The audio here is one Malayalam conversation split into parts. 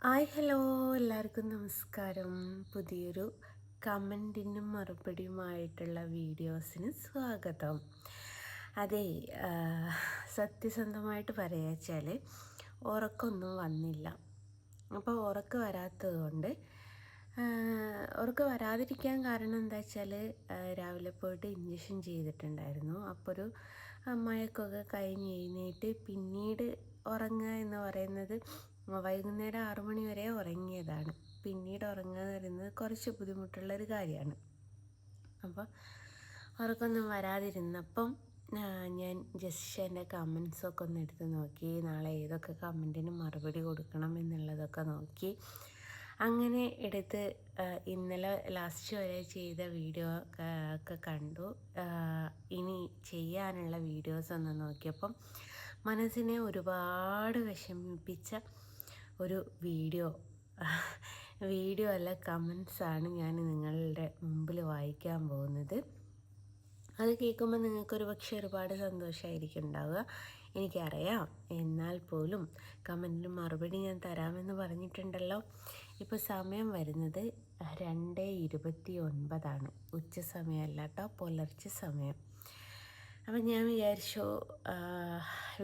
ഹായ് ഹലോ എല്ലാവർക്കും നമസ്കാരം. പുതിയൊരു കമൻറ്റിനും മറുപടിയുമായിട്ടുള്ള വീഡിയോസിന് സ്വാഗതം. അതെ, സത്യസന്ധമായിട്ട് പറയുകച്ചാൽ ഉറക്കമൊന്നും വന്നില്ല. അപ്പോൾ ഉറക്കം വരാത്തത് കൊണ്ട് ഉറക്കം വരാതിരിക്കാൻ കാരണം എന്താ വെച്ചാൽ രാവിലെ പോയിട്ട് ഇഞ്ചക്ഷൻ ചെയ്തിട്ടുണ്ടായിരുന്നു. അപ്പോൾ ഒരു മയക്കമൊക്കെ കഴിഞ്ഞ് എഴുന്നേറ്റ് പിന്നീട് ഉറങ്ങുക എന്ന് പറയുന്നത് വൈകുന്നേരം 6 മണി വരെ ഉറങ്ങിയതാണ്. പിന്നീട് ഉറങ്ങുക എന്ന് പറയുന്നത് കുറച്ച് ബുദ്ധിമുട്ടുള്ളൊരു കാര്യമാണ്. അപ്പോൾ ഉറക്കമൊന്നും വരാതിരുന്നപ്പം ഞാൻ ജസ്റ്റ് എൻ്റെ കമൻസൊക്കെ ഒന്ന് എടുത്ത് നോക്കി. നാളെ ഏതൊക്കെ കമൻറ്റിന് മറുപടി കൊടുക്കണം എന്നുള്ളതൊക്കെ നോക്കി. അങ്ങനെ എടുത്ത് ഇന്നലെ ലാസ്റ്റ് വരെ ചെയ്ത വീഡിയോ ഒക്കെ കണ്ടു. ഇനി ചെയ്യാനുള്ള വീഡിയോസ് ഒന്ന് നോക്കിയപ്പം മനസ്സിനെ ഒരുപാട് വിഷമിപ്പിച്ച ഒരു വീഡിയോ അല്ല, കമൻസാണ് ഞാൻ നിങ്ങളുടെ മുമ്പിൽ വായിക്കാൻ പോകുന്നത്. അത് കേൾക്കുമ്പോൾ നിങ്ങൾക്കൊരു പക്ഷേ ഒരുപാട് സന്തോഷമായിരിക്കും ഉണ്ടാവുക, എനിക്കറിയാം. എന്നാൽ പോലും കമൻറ്റിന് മറുപടി ഞാൻ തരാമെന്ന് പറഞ്ഞിട്ടുണ്ടല്ലോ. ഇപ്പോൾ സമയം വരുന്നത് 2:29 ഉച്ച സമയമല്ല കേട്ടോ, പുലർച്ചെ സമയം. അപ്പം ഞാൻ വിചാരിച്ചു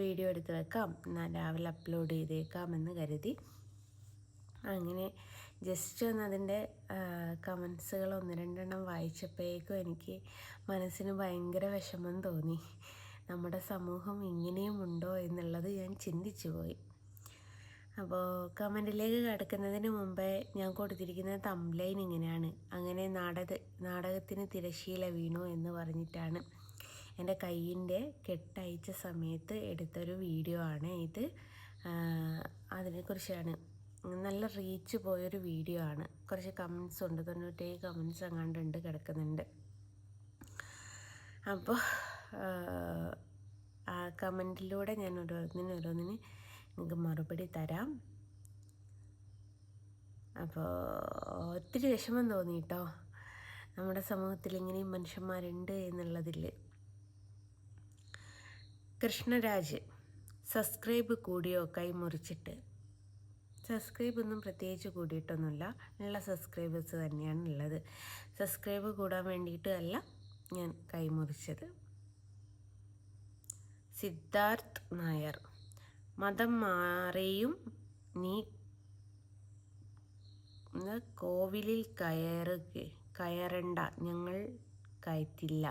വീഡിയോ എടുത്ത് വെക്കാം, എന്നാൽ രാവിലെ അപ്ലോഡ് ചെയ്തേക്കാമെന്ന് കരുതി. അങ്ങനെ ജസ്റ്റ് ഒന്ന് അതിൻ്റെ കമൻസുകൾ 1-2 വായിച്ചപ്പോഴേക്കും എനിക്ക് മനസ്സിന് ഭയങ്കര വിഷമം തോന്നി. നമ്മുടെ സമൂഹം ഇങ്ങനെയും ഉണ്ടോ എന്നുള്ളത് ഞാൻ ചിന്തിച്ചു പോയി. അപ്പോൾ കമൻറ്റിലേക്ക് കടക്കുന്നതിന് മുമ്പേ ഞാൻ കൊടുത്തിരിക്കുന്ന തംബ്ലൈൻ ഇങ്ങനെയാണ്: അങ്ങനെ നാടകത്തിന് തിരശ്ശീല വീണു എന്ന് പറഞ്ഞിട്ടാണ്. എൻ്റെ കയ്യിൻ്റെ കെട്ടയച്ച സമയത്ത് എടുത്തൊരു വീഡിയോ ആണ് ഇത്. അതിനെക്കുറിച്ചാണ്. നല്ല റീച്ച് പോയൊരു വീഡിയോ ആണ്. കുറച്ച് കമൻസ് ഉണ്ട്, 97 കമൻസ് അങ്ങാണ്ടുണ്ട് കിടക്കുന്നുണ്ട്. അപ്പോൾ ആ കമൻറ്റിലൂടെ ഞാൻ ഓരോന്നിന് നിങ്ങൾക്ക് മറുപടി തരാം. അപ്പോൾ ഒത്തിരി വിഷമം തോന്നി കേട്ടോ, നമ്മുടെ സമൂഹത്തിൽ ഇങ്ങനെയും മനുഷ്യന്മാരുണ്ട് എന്നുള്ളതിൽ. കൃഷ്ണരാജ്: സബ്സ്ക്രൈബ് കൂടിയോ കൈ മുറിച്ചിട്ട്? സബ്സ്ക്രൈബ് ഒന്നും പ്രത്യേകിച്ച് കൂടിയിട്ടൊന്നുമില്ല, ഉള്ള സബ്സ്ക്രൈബേഴ്സ് തന്നെയാണ് ഉള്ളത്. സബ്സ്ക്രൈബ് കൂടാൻ വേണ്ടിയിട്ടല്ല ഞാൻ കൈമുറിച്ചത്. സിദ്ധാർത്ഥ് നായർ: മതം മാറിയും നീ കോവിലിൽ കയറണ്ട, ഞങ്ങൾ കയറ്റില്ല.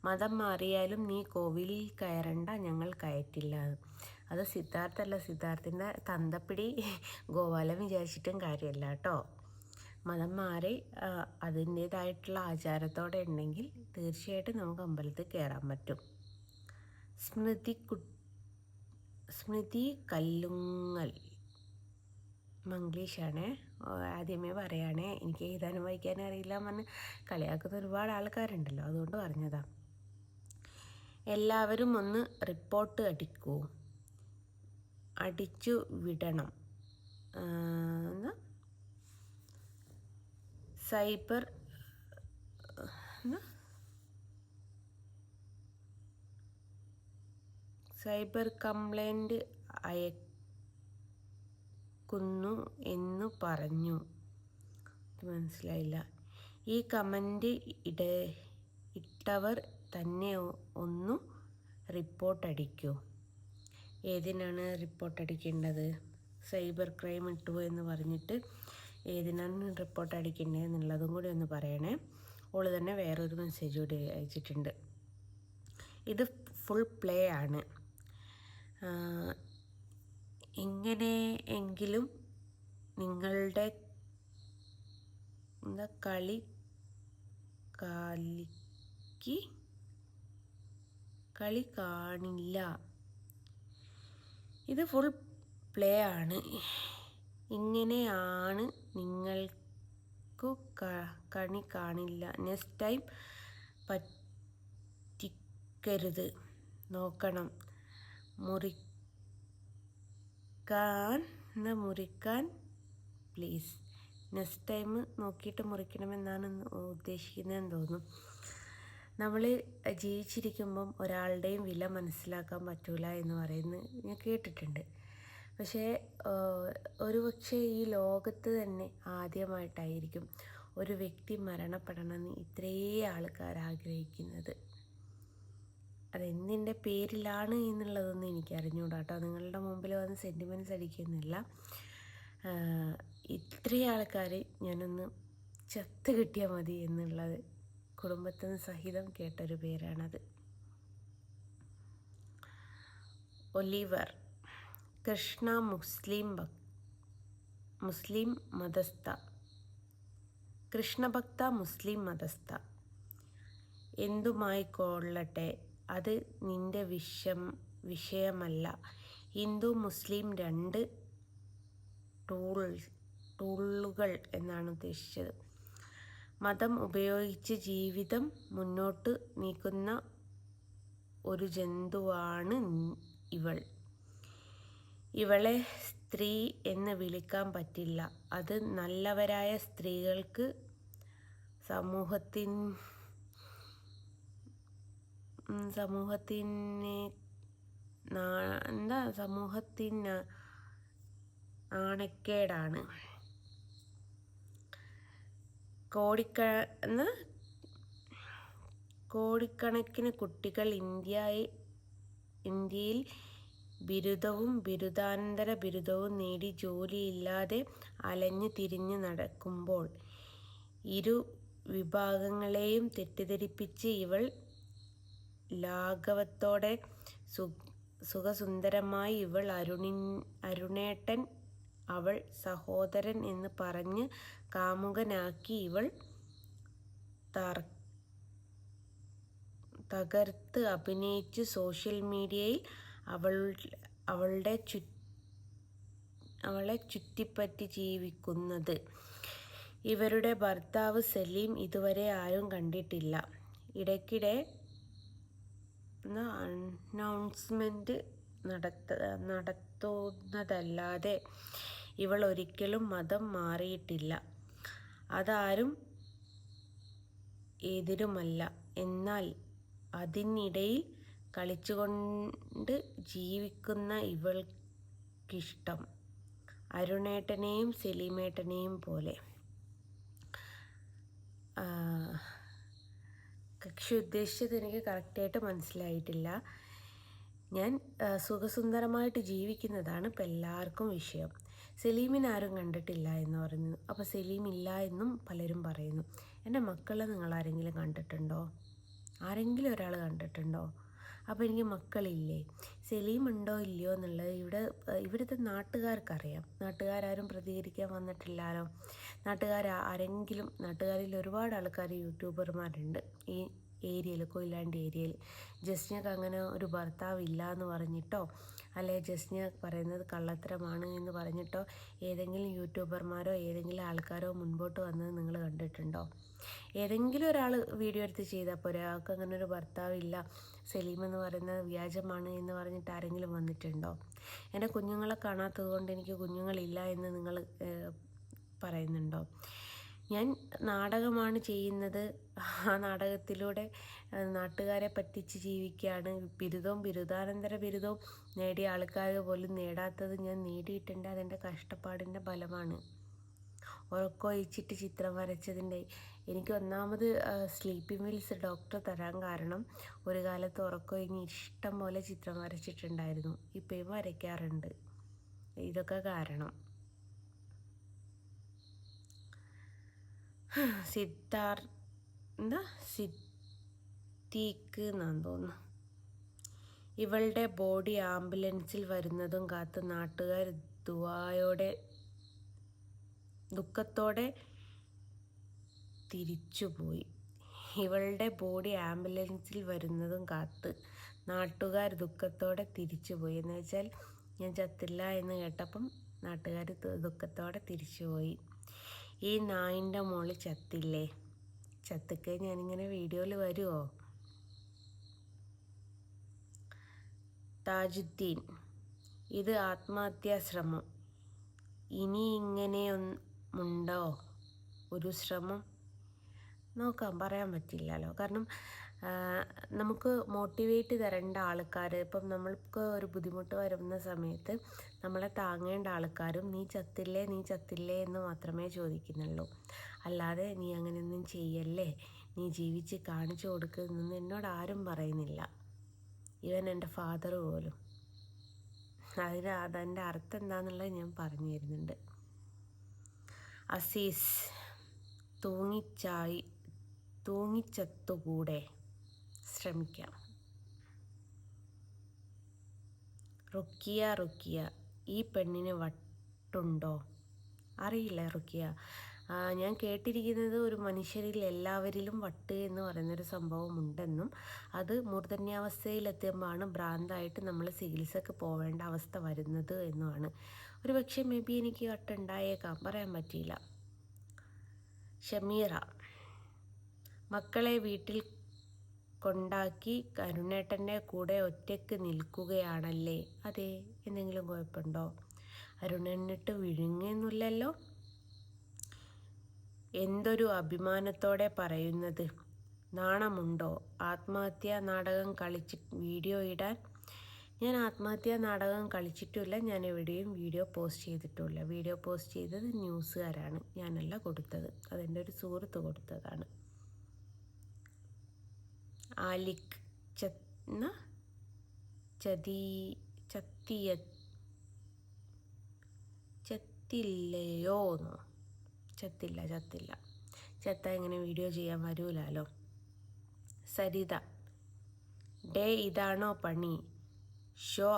മതം മാറിയാലും നീ കോവിലിൽ കയറണ്ട, ഞങ്ങൾ കയറ്റില്ല. അത് സിദ്ധാർത്ഥല്ല, സിദ്ധാർത്ഥിൻ്റെ തന്തപ്പിടി ഗോപാലൻ വിചാരിച്ചിട്ടും കാര്യമല്ല കേട്ടോ. മതം മാറി അതിൻ്റേതായിട്ടുള്ള ആചാരത്തോടെ ഉണ്ടെങ്കിൽ തീർച്ചയായിട്ടും നമുക്ക് അമ്പലത്തിൽ കയറാൻ പറ്റും. സ്മൃതി കല്ലുങ്ങൽ: മംഗ്ലീഷാണേ, ആദ്യമേ പറയുകയാണേ. എനിക്ക് എഴുതാനും വായിക്കാനും അറിയില്ല എന്ന് കളിയാക്കുന്ന ഒരുപാട് ആൾക്കാരുണ്ടല്ലോ, അതുകൊണ്ട് പറഞ്ഞതാ. എല്ലാവരും ഒന്ന് റിപ്പോർട്ട് അടിച്ചു വിടണം. സൈബർ കംപ്ലൈൻറ്റ് അയക്കുന്നു എന്നു പറഞ്ഞു. മനസ്സിലായില്ല. ഈ കമൻറ്റ് ഇട്ടവർ തന്നെ ഒന്ന് റിപ്പോർട്ട് അടിക്കൂ. ഏതിനാണ് റിപ്പോർട്ട് അടിക്കേണ്ടത്? സൈബർ ക്രൈം ഇട്ടു എന്ന് പറഞ്ഞിട്ട് ഏതിനാണ് റിപ്പോർട്ട് അടിക്കേണ്ടത് എന്നുള്ളതും കൂടി ഒന്ന് പറയണേ. ഓള് തന്നെ വേറൊരു മെസ്സേജ് കൂടി അയച്ചിട്ടുണ്ട്. ഇത് ഫുൾ പ്ലേ ആണ്. ഇങ്ങനെയെങ്കിലും നിങ്ങളുടെ കളി കാണില്ല. ഇത് ഫുൾ പ്ലേ ആണ്. ഇങ്ങനെയാണ് നിങ്ങൾക്കു കണി കാണില്ല. നെക്സ്റ്റ് ടൈം പറ്റിക്കരുത്. നോക്കണം. മുറിക്കാൻ പ്ലീസ്. നെക്സ്റ്റ് ടൈം നോക്കിയിട്ട് മുറിക്കണമെന്നാണ് ഉദ്ദേശിക്കുന്നതെന്ന് തോന്നുന്നു. നമ്മൾ ജീവിച്ചിരിക്കുമ്പം ഒരാളുടെയും വില മനസ്സിലാക്കാൻ പറ്റൂല എന്ന് പറയുന്നത് ഞാൻ കേട്ടിട്ടുണ്ട്. പക്ഷേ ഒരുപക്ഷെ ഈ ലോകത്ത് തന്നെ ആദ്യമായിട്ടായിരിക്കും ഒരു വ്യക്തി മരണപ്പെടണമെന്ന് ഇത്രയും ആൾക്കാർ ആഗ്രഹിക്കുന്നത്. അതെന്തിൻ്റെ പേരിലാണ് എന്നുള്ളതൊന്നും എനിക്ക് അറിഞ്ഞുകൂടാ കേട്ടോ. നിങ്ങളുടെ മുമ്പിൽ വന്ന് സെൻറ്റിമെൻറ്റ്സ് അടിക്കുന്നില്ല. ഇത്രയും ആൾക്കാർ ഞാനൊന്ന് ചത്ത് കിട്ടിയാൽ മതി എന്നുള്ളത് കുടുംബത്തിന് സഹിതം കേട്ടൊരു പേരാണത്. ഒലിവർ കൃഷ്ണ മുസ്ലിം മതസ്ഥ, കൃഷ്ണഭക്ത മുസ്ലിം മതസ്ഥ. എന്തുമായിക്കൊള്ളട്ടെ, അത് നിന്റെ വിഷയമല്ല. ഹിന്ദു മുസ്ലിം രണ്ട് ടൂളുകൾ എന്നാണ് ഉദ്ദേശിച്ചത്. മതം ഉപയോഗിച്ച് ജീവിതം മുന്നോട്ട് നീക്കുന്ന ഒരു ജന്തുവാണ് ഇവളെ സ്ത്രീ എന്ന് വിളിക്കാൻ പറ്റില്ല. അത് നല്ലവരായ സ്ത്രീകൾക്ക് സമൂഹത്തിന് നാണക്കേടാണ്. കോടിക്കണക്കിന് കുട്ടികൾ ഇന്ത്യയിൽ ബിരുദവും ബിരുദാനന്തര ബിരുദവും നേടി ജോലിയില്ലാതെ അലഞ്ഞു തിരിഞ്ഞ് നടക്കുമ്പോൾ ഇരു വിഭാഗങ്ങളെയും തെറ്റിദ്ധരിപ്പിച്ച് ഇവൾ ലാഘവത്തോടെ സുഖസുന്ദരമായി ഇവൾ അരുണേട്ടൻ, അവൾ സഹോദരൻ എന്ന് പറഞ്ഞ് കാമുകനാക്കി ഇവൾ തകർത്ത് അഭിനയിച്ച് സോഷ്യൽ മീഡിയയിൽ അവളെ ചുറ്റിപ്പറ്റി ജീവിക്കുന്നത്. ഇവരുടെ ഭർത്താവ് സലീം ഇതുവരെ ആരും കണ്ടിട്ടില്ല. ഇടയ്ക്കിടെ അനൗൺസ്മെന്റ് നടത്തുന്നതല്ലാതെ ഇവൾ ഒരിക്കലും മതം മാറിയിട്ടില്ല. അതാരും എതിരുമല്ല. എന്നാൽ അതിനിടയിൽ കളിച്ചുകൊണ്ട് ജീവിക്കുന്ന ഇവൾക്കിഷ്ടം അരുണേട്ടനെയും സലീമേട്ടനെയും പോലെ. കക്ഷി ഉദ്ദേശിച്ചത് എനിക്ക് കറക്റ്റായിട്ട് മനസ്സിലായിട്ടില്ല. ഞാൻ സുഖസുന്ദരമായിട്ട് ജീവിക്കുന്നതാണ് ഇപ്പം എല്ലാവർക്കും വിഷയം. സലീമിനെ ആരും കണ്ടിട്ടില്ല എന്ന് പറയുന്നു. അപ്പോൾ സലീം ഇല്ല എന്നും പലരും പറയുന്നു. എൻ്റെ മക്കളെ നിങ്ങൾ ആരെങ്കിലും കണ്ടിട്ടുണ്ടോ? ആരെങ്കിലും ഒരാൾ കണ്ടിട്ടുണ്ടോ? അപ്പോൾ എനിക്ക് മക്കളില്ലേ? സലീം ഉണ്ടോ ഇല്ലയോ എന്നുള്ളത് ഇവിടുത്തെ നാട്ടുകാർക്കറിയാം. നാട്ടുകാരും പ്രതികരിക്കാൻ വന്നിട്ടില്ലല്ലോ. നാട്ടുകാരിൽ ഒരുപാട് ആൾക്കാർ യൂട്യൂബർമാരുണ്ട് ഈ ഏരിയയിൽ, കൊയിലാണ്ടി ഏരിയയിൽ. ജസ്നക്ക് അങ്ങനെ ഒരു ഭർത്താവ് ഇല്ല എന്ന് പറഞ്ഞിട്ടോ, അല്ലെ ജസ്ന പറയുന്നത് കള്ളത്തരമാണ് എന്ന് പറഞ്ഞിട്ടോ ഏതെങ്കിലും യൂട്യൂബർമാരോ ഏതെങ്കിലും ആൾക്കാരോ മുൻപോട്ട് വന്നത് നിങ്ങൾ കണ്ടിട്ടുണ്ടോ? ഏതെങ്കിലും ഒരാൾ വീഡിയോ എടുത്ത് ചെയ്താൽ പോരെ. ആൾക്ക് അങ്ങനെ ഒരു ഭർത്താവില്ല, സലീം എന്ന് പറയുന്നത് വ്യാജമാണ് എന്ന് പറഞ്ഞിട്ട് ആരെങ്കിലും വന്നിട്ടുണ്ടോ? എൻ്റെ കുഞ്ഞുങ്ങളെ കാണാത്തത് കൊണ്ട് എനിക്ക് കുഞ്ഞുങ്ങളില്ല എന്ന് നിങ്ങൾ പറയുന്നുണ്ടോ? ഞാൻ നാടകമാണ് ചെയ്യുന്നത്. ആ നാടകത്തിലൂടെ നാട്ടുകാരെ പറ്റിച്ച് ജീവിക്കുകയാണ്. ബിരുദാനന്തര ബിരുദവും നേടിയ ആൾക്കാർ പോലും നേടാത്തത് ഞാൻ നേടിയിട്ടുണ്ട്. അതെൻ്റെ കഷ്ടപ്പാടിൻ്റെ ഫലമാണ്. ഉറക്കമൊഴിച്ചിട്ട് ചിത്രം വരച്ചതിൻ്റെ എനിക്ക് ഒന്നാമത് സ്ലീപ്പിംഗ് പിൽസ് ഡോക്ടർ തരാൻ കാരണം ഒരു കാലത്ത് ഉറക്കമൊഴിഞ്ഞ് ഇഷ്ടം പോലെ ചിത്രം വരച്ചിട്ടുണ്ടായിരുന്നു. ഇപ്പോഴും വരയ്ക്കാറുണ്ട്. ഇതൊക്കെ കാരണം. സിദ്ദീഖ് എന്നാന്ന് തോന്നുന്നു. ഇവളുടെ ബോഡി ആംബുലൻസിൽ വരുന്നതും കാത്ത് നാട്ടുകാർ ദുഃഖത്തോടെ തിരിച്ചുപോയി. ഇവളുടെ ബോഡി ആംബുലൻസിൽ വരുന്നതും കാത്ത് നാട്ടുകാർ ദുഃഖത്തോടെ തിരിച്ചുപോയി. എന്ന് വെച്ചാൽ ഞാൻ ചത്തില്ല എന്ന് കേട്ടപ്പം നാട്ടുകാർ ദുഃഖത്തോടെ തിരിച്ചുപോയി. ഈ നായിൻ്റെ മോള് ചത്തില്ലേ? ചത്തൊക്കെ ഞാനിങ്ങനെ വീഡിയോയിൽ വരുമോ? താജുദ്ദീൻ, ഇത് ആത്മഹത്യാശ്രമം. ഇനി ഇങ്ങനെയുണ്ടോ ഒരു ശ്രമം? നോക്കാം, പറയാൻ പറ്റില്ലല്ലോ. കാരണം നമുക്ക് മോട്ടിവേറ്റ് തരേണ്ട ആൾക്കാർ, ഇപ്പം നമ്മൾക്ക് ഒരു ബുദ്ധിമുട്ട് വരുന്ന സമയത്ത് നമ്മളെ താങ്ങേണ്ട ആൾക്കാരും നീ ചത്തില്ലേ നീ ചത്തില്ലേ എന്ന് മാത്രമേ ചോദിക്കുന്നുള്ളൂ. അല്ലാതെ നീ അങ്ങനെയൊന്നും ചെയ്യല്ലേ, നീ ജീവിച്ച് കാണിച്ചു കൊടുക്കുന്നതെന്ന് എന്നോട് ആരും പറയുന്നില്ല. ഈവൻ എൻ്റെ ഫാദർ പോലും. അതിൻ്റെ അർത്ഥം എന്താണെന്നുള്ളത് ഞാൻ പറഞ്ഞു തരുന്നുണ്ട്. അസീസ്, തൂങ്ങിച്ചത്തുകൂടെ, ശ്രമിക്കാം. റുക്കിയ, ഈ പെണ്ണിന് വട്ടുണ്ടോ? അറിയില്ല റുക്കിയ. ഞാൻ കേട്ടിരിക്കുന്നത് ഒരു മനുഷ്യരിൽ എല്ലാവരിലും വട്ട് എന്ന് പറയുന്നൊരു സംഭവം ഉണ്ടെന്നും അത് മൂർധന്യാവസ്ഥയിലെത്തുമ്പോഴാണ് ഭ്രാന്തായിട്ട് നമ്മൾ ചികിത്സക്ക് പോവേണ്ട അവസ്ഥ വരുന്നത് എന്നുമാണ്. ഒരു പക്ഷേ മേ ബി എനിക്ക് വട്ടുണ്ടായേക്കാം, പറയാൻ പറ്റിയില്ല. ഷമീറ, മക്കളെ വീട്ടിൽ കൊണ്ടാക്കി അരുണേട്ടൻ്റെ കൂടെ ഒറ്റയ്ക്ക് നിൽക്കുകയാണല്ലേ? അതെ, എന്തെങ്കിലും കുഴപ്പമുണ്ടോ? അരുണേട്ടനിട്ട് വിഴുങ്ങുന്നില്ലല്ലോ. എന്തൊരു അഭിമാനത്തോടെ പറയുന്നത്, നാണമുണ്ടോ? ആത്മഹത്യാ നാടകം കളിച്ച് വീഡിയോ ഇടാൻ. ഞാൻ ആത്മഹത്യാ നാടകം കളിച്ചിട്ടില്ല, ഞാൻ എവിടെയും വീഡിയോ പോസ്റ്റ് ചെയ്തിട്ടില്ല. വീഡിയോ പോസ്റ്റ് ചെയ്തത് ന്യൂസുകാരാണ്, ഞാനല്ല കൊടുത്തത്, അതെൻ്റെ ഒരു സുഹൃത്ത് കൊടുത്തതാണ്. ആലിക്, ചത്തില്ലയോന്നോ? ചത്തില്ല. ചത്ത ഇങ്ങനെ വീഡിയോ ചെയ്യാൻ വരൂലല്ലോ. സരിത, ഡേ ഇതാണോ പണി? ഷോ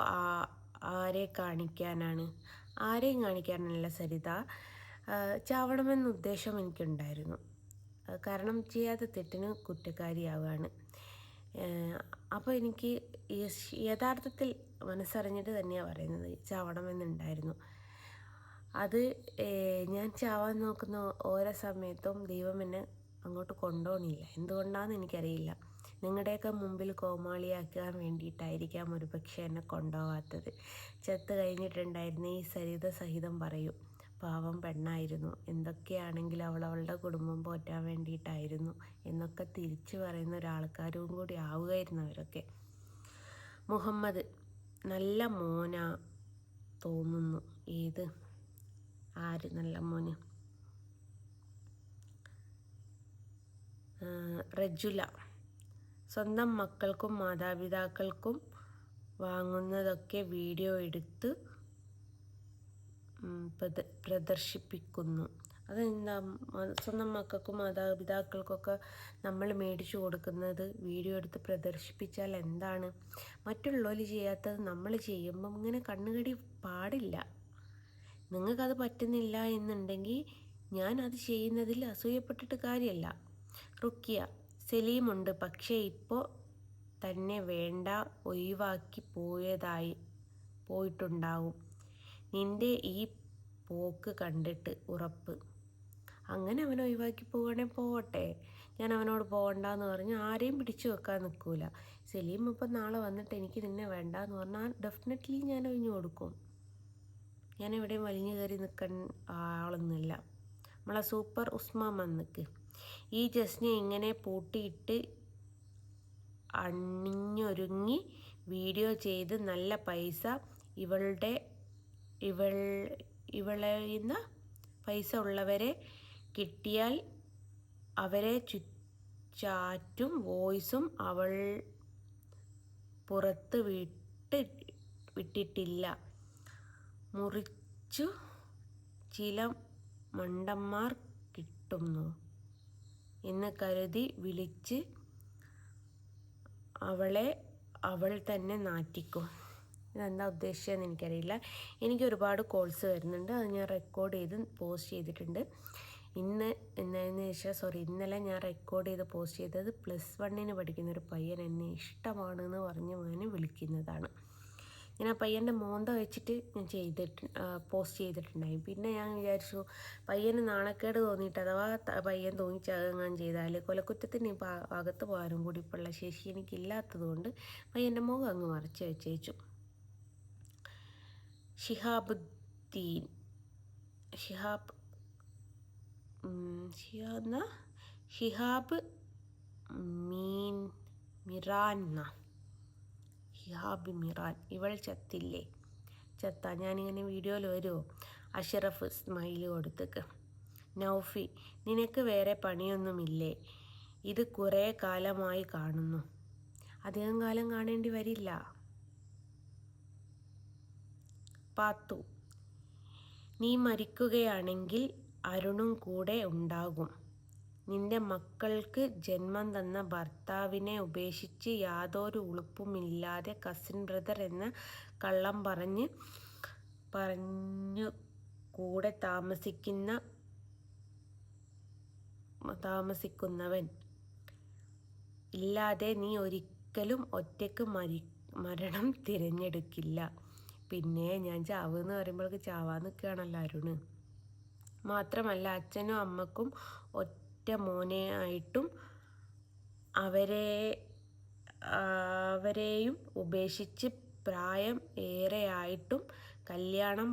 ആരെ കാണിക്കാനാണ്? ആരെയും കാണിക്കാനല്ല സരിത, ചാവണമെന്ന ഉദ്ദേശം എനിക്കുണ്ടായിരുന്നു. കാരണം ചെയ്യാത്ത തെറ്റിന് കുറ്റക്കാരിയാവുകയാണ്. അപ്പോൾ എനിക്ക് യഥാർത്ഥത്തിൽ മനസ്സറിഞ്ഞിട്ട് തന്നെയാണ് പറയുന്നത്, ചാവണമെന്നുണ്ടായിരുന്നു. അത് ഞാൻ ചാവാൻ നോക്കുന്ന ഓരോ സമയത്തും ദൈവം എന്നെ അങ്ങോട്ട് കൊണ്ടുപോകണില്ല. എന്തുകൊണ്ടാണെന്ന് എനിക്കറിയില്ല. നിങ്ങളുടെയൊക്കെ മുമ്പിൽ കോമാളിയാക്കാൻ വേണ്ടിയിട്ടായിരിക്കാം ഒരു പക്ഷേ എന്നെ കൊണ്ടുപോകാത്തത്. ചത്ത് കഴിഞ്ഞിട്ടുണ്ടായിരുന്ന ഈ സരിത സഹിതം പറയും, പാവം പെണ്ണായിരുന്നു, എന്തൊക്കെയാണെങ്കിലും അവളുടെ കുടുംബം പോറ്റാൻ വേണ്ടിയിട്ടായിരുന്നു എന്നൊക്കെ തിരിച്ചു പറയുന്ന ഒരാൾക്കാരും കൂടി ആവുകയായിരുന്നു അവരൊക്കെ. മുഹമ്മദ്, നല്ല മോനാ തോന്നുന്നു. ഏത്? ആര് നല്ല മോന്? റജുല, സ്വന്തം മക്കൾക്കും മാതാപിതാക്കൾക്കും വാങ്ങുന്നതൊക്കെ വീഡിയോ എടുത്ത് പ്രദർശിപ്പിക്കുന്നു. അതെന്താ? സ്വന്തം മക്കൾക്കും മാതാപിതാക്കൾക്കൊക്കെ നമ്മൾ മേടിച്ചു കൊടുക്കുന്നത് വീഡിയോ എടുത്ത് പ്രദർശിപ്പിച്ചാൽ എന്താണ്? മറ്റുള്ളവർ ചെയ്യാത്തത് നമ്മൾ ചെയ്യുമ്പം ഇങ്ങനെ കണ്ണുകടി പാടില്ല. നിങ്ങൾക്കത് പറ്റുന്നില്ല എന്നുണ്ടെങ്കിൽ ഞാൻ അത് ചെയ്യുന്നതിൽ അസൂയപ്പെട്ടിട്ട് കാര്യമല്ല. റുക്കിയ, സലീമുണ്ട്, പക്ഷേ ഇപ്പോൾ തന്നെ വേണ്ട, ഒഴിവാക്കി പോയിട്ടുണ്ടാവും നിൻ്റെ ഈ പോക്ക് കണ്ടിട്ട് ഉറപ്പ്. അങ്ങനെ അവൻ ഒഴിവാക്കി പോവുകയാണെങ്കിൽ പോവട്ടെ, ഞാൻ അവനോട് പോകണ്ടെന്ന് പറഞ്ഞ് ആരെയും പിടിച്ചു വെക്കാൻ നിൽക്കില്ല. സലീം ഇപ്പം നാളെ വന്നിട്ട് എനിക്ക് നിന്നെ വേണ്ടെന്ന് പറഞ്ഞാൽ ഡെഫിനറ്റ്ലി ഞാൻ ഒഴിഞ്ഞു കൊടുക്കും. ഞാൻ എവിടെയും വലിഞ്ഞു കയറി നിൽക്കാൻ ആളൊന്നുമില്ല. നമ്മളെ സൂപ്പർ ഉസ്മാൻ വന്നിക്ക്. ഈ ജസ്നെ ഇങ്ങനെ പൂട്ടിയിട്ട് അണിഞ്ഞൊരുങ്ങി വീഡിയോ ചെയ്ത് നല്ല പൈസ ഇവളെന്ന പൈസ ഉള്ളവരെ കിട്ടിയാൽ അവരെ ചാറ്റും വോയിസും അവൾ പുറത്ത് വിട്ടിട്ടില്ല. മുറിച്ചു ചില മണ്ടന്മാർ കിട്ടുന്നു എന്ന് കരുതി വിളിച്ച് അവൾ തന്നെ നാറ്റിക്കും. ഇതെന്താ ഉദ്ദേശിച്ചതെന്ന് എനിക്കറിയില്ല. എനിക്ക് ഒരുപാട് കോൾസ് വരുന്നുണ്ട്, അത് ഞാൻ റെക്കോർഡ് ചെയ്ത് പോസ്റ്റ് ചെയ്തിട്ടുണ്ട്. ഇന്നലെ ഞാൻ റെക്കോർഡ് ചെയ്ത് പോസ്റ്റ് ചെയ്തത് +1 പഠിക്കുന്നൊരു പയ്യൻ എന്നെ ഇഷ്ടമാണെന്ന് പറഞ്ഞ് ഞാൻ വിളിക്കുന്നതാണ്. ഞാൻ ആ പയ്യൻ്റെ മോന്ത വെച്ചിട്ട് ഞാൻ പോസ്റ്റ് ചെയ്തിട്ടുണ്ടായി. പിന്നെ ഞാൻ വിചാരിച്ചു പയ്യന് നാണക്കേട് തോന്നിയിട്ട് അഥവാ പയ്യൻ തോന്നിച്ചാകാൻ ചെയ്താൽ കൊലക്കുറ്റത്തിന് അകത്ത് പോകാനും കൂടി ഇപ്പോഴുള്ള ശേഷി എനിക്കില്ലാത്തത് കൊണ്ട് പയ്യൻ്റെ മുഖം അങ്ങ് മറച്ച് വെച്ചേച്ചു. ഷിഹാബ് മിറാൻ എന്നാ, ഹിയാബ് മിറാൻ. ഇവൾ ചത്തില്ലേ? ചത്ത. ഞാനിങ്ങനെ വീഡിയോയിൽ വരുമോ? അഷ്റഫ് സ്മൈൽ കൊടുത്തേക്ക്. നൗഫി, നിനക്ക് വേറെ പണിയൊന്നുമില്ലേ? ഇത് കുറേ കാലമായി കാണുന്നു. അധികം കാലം കാണേണ്ടി വരില്ല. പാത്തു, നീ മരിക്കുകയാണെങ്കിൽ അരുണും കൂടെ ഉണ്ടാകും. നിന്റെ മക്കൾക്ക് ജന്മം തന്ന ഭർത്താവിനെ ഉപേക്ഷിച്ച് യാതൊരു ഉളുപ്പുമില്ലാതെ കസിൻ ബ്രദർ എന്ന കള്ളം പറഞ്ഞു കൂടെ താമസിക്കുന്നവൻ ഇല്ലാതെ നീ ഒരിക്കലും ഒറ്റയ്ക്ക് മരണം തിരഞ്ഞെടുക്കില്ല. പിന്നെ ഞാൻ ചാവെന്ന് പറയുമ്പോഴേക്ക് ചാവാൻ നിൽക്കുകയാണല്ലോ അരുണ്. മാത്രമല്ല അച്ഛനും അമ്മക്കും ഒറ്റ മോനെയായിട്ടും അവരെയും ഉപേക്ഷിച്ച് പ്രായം ഏറെയായിട്ടും കല്യാണം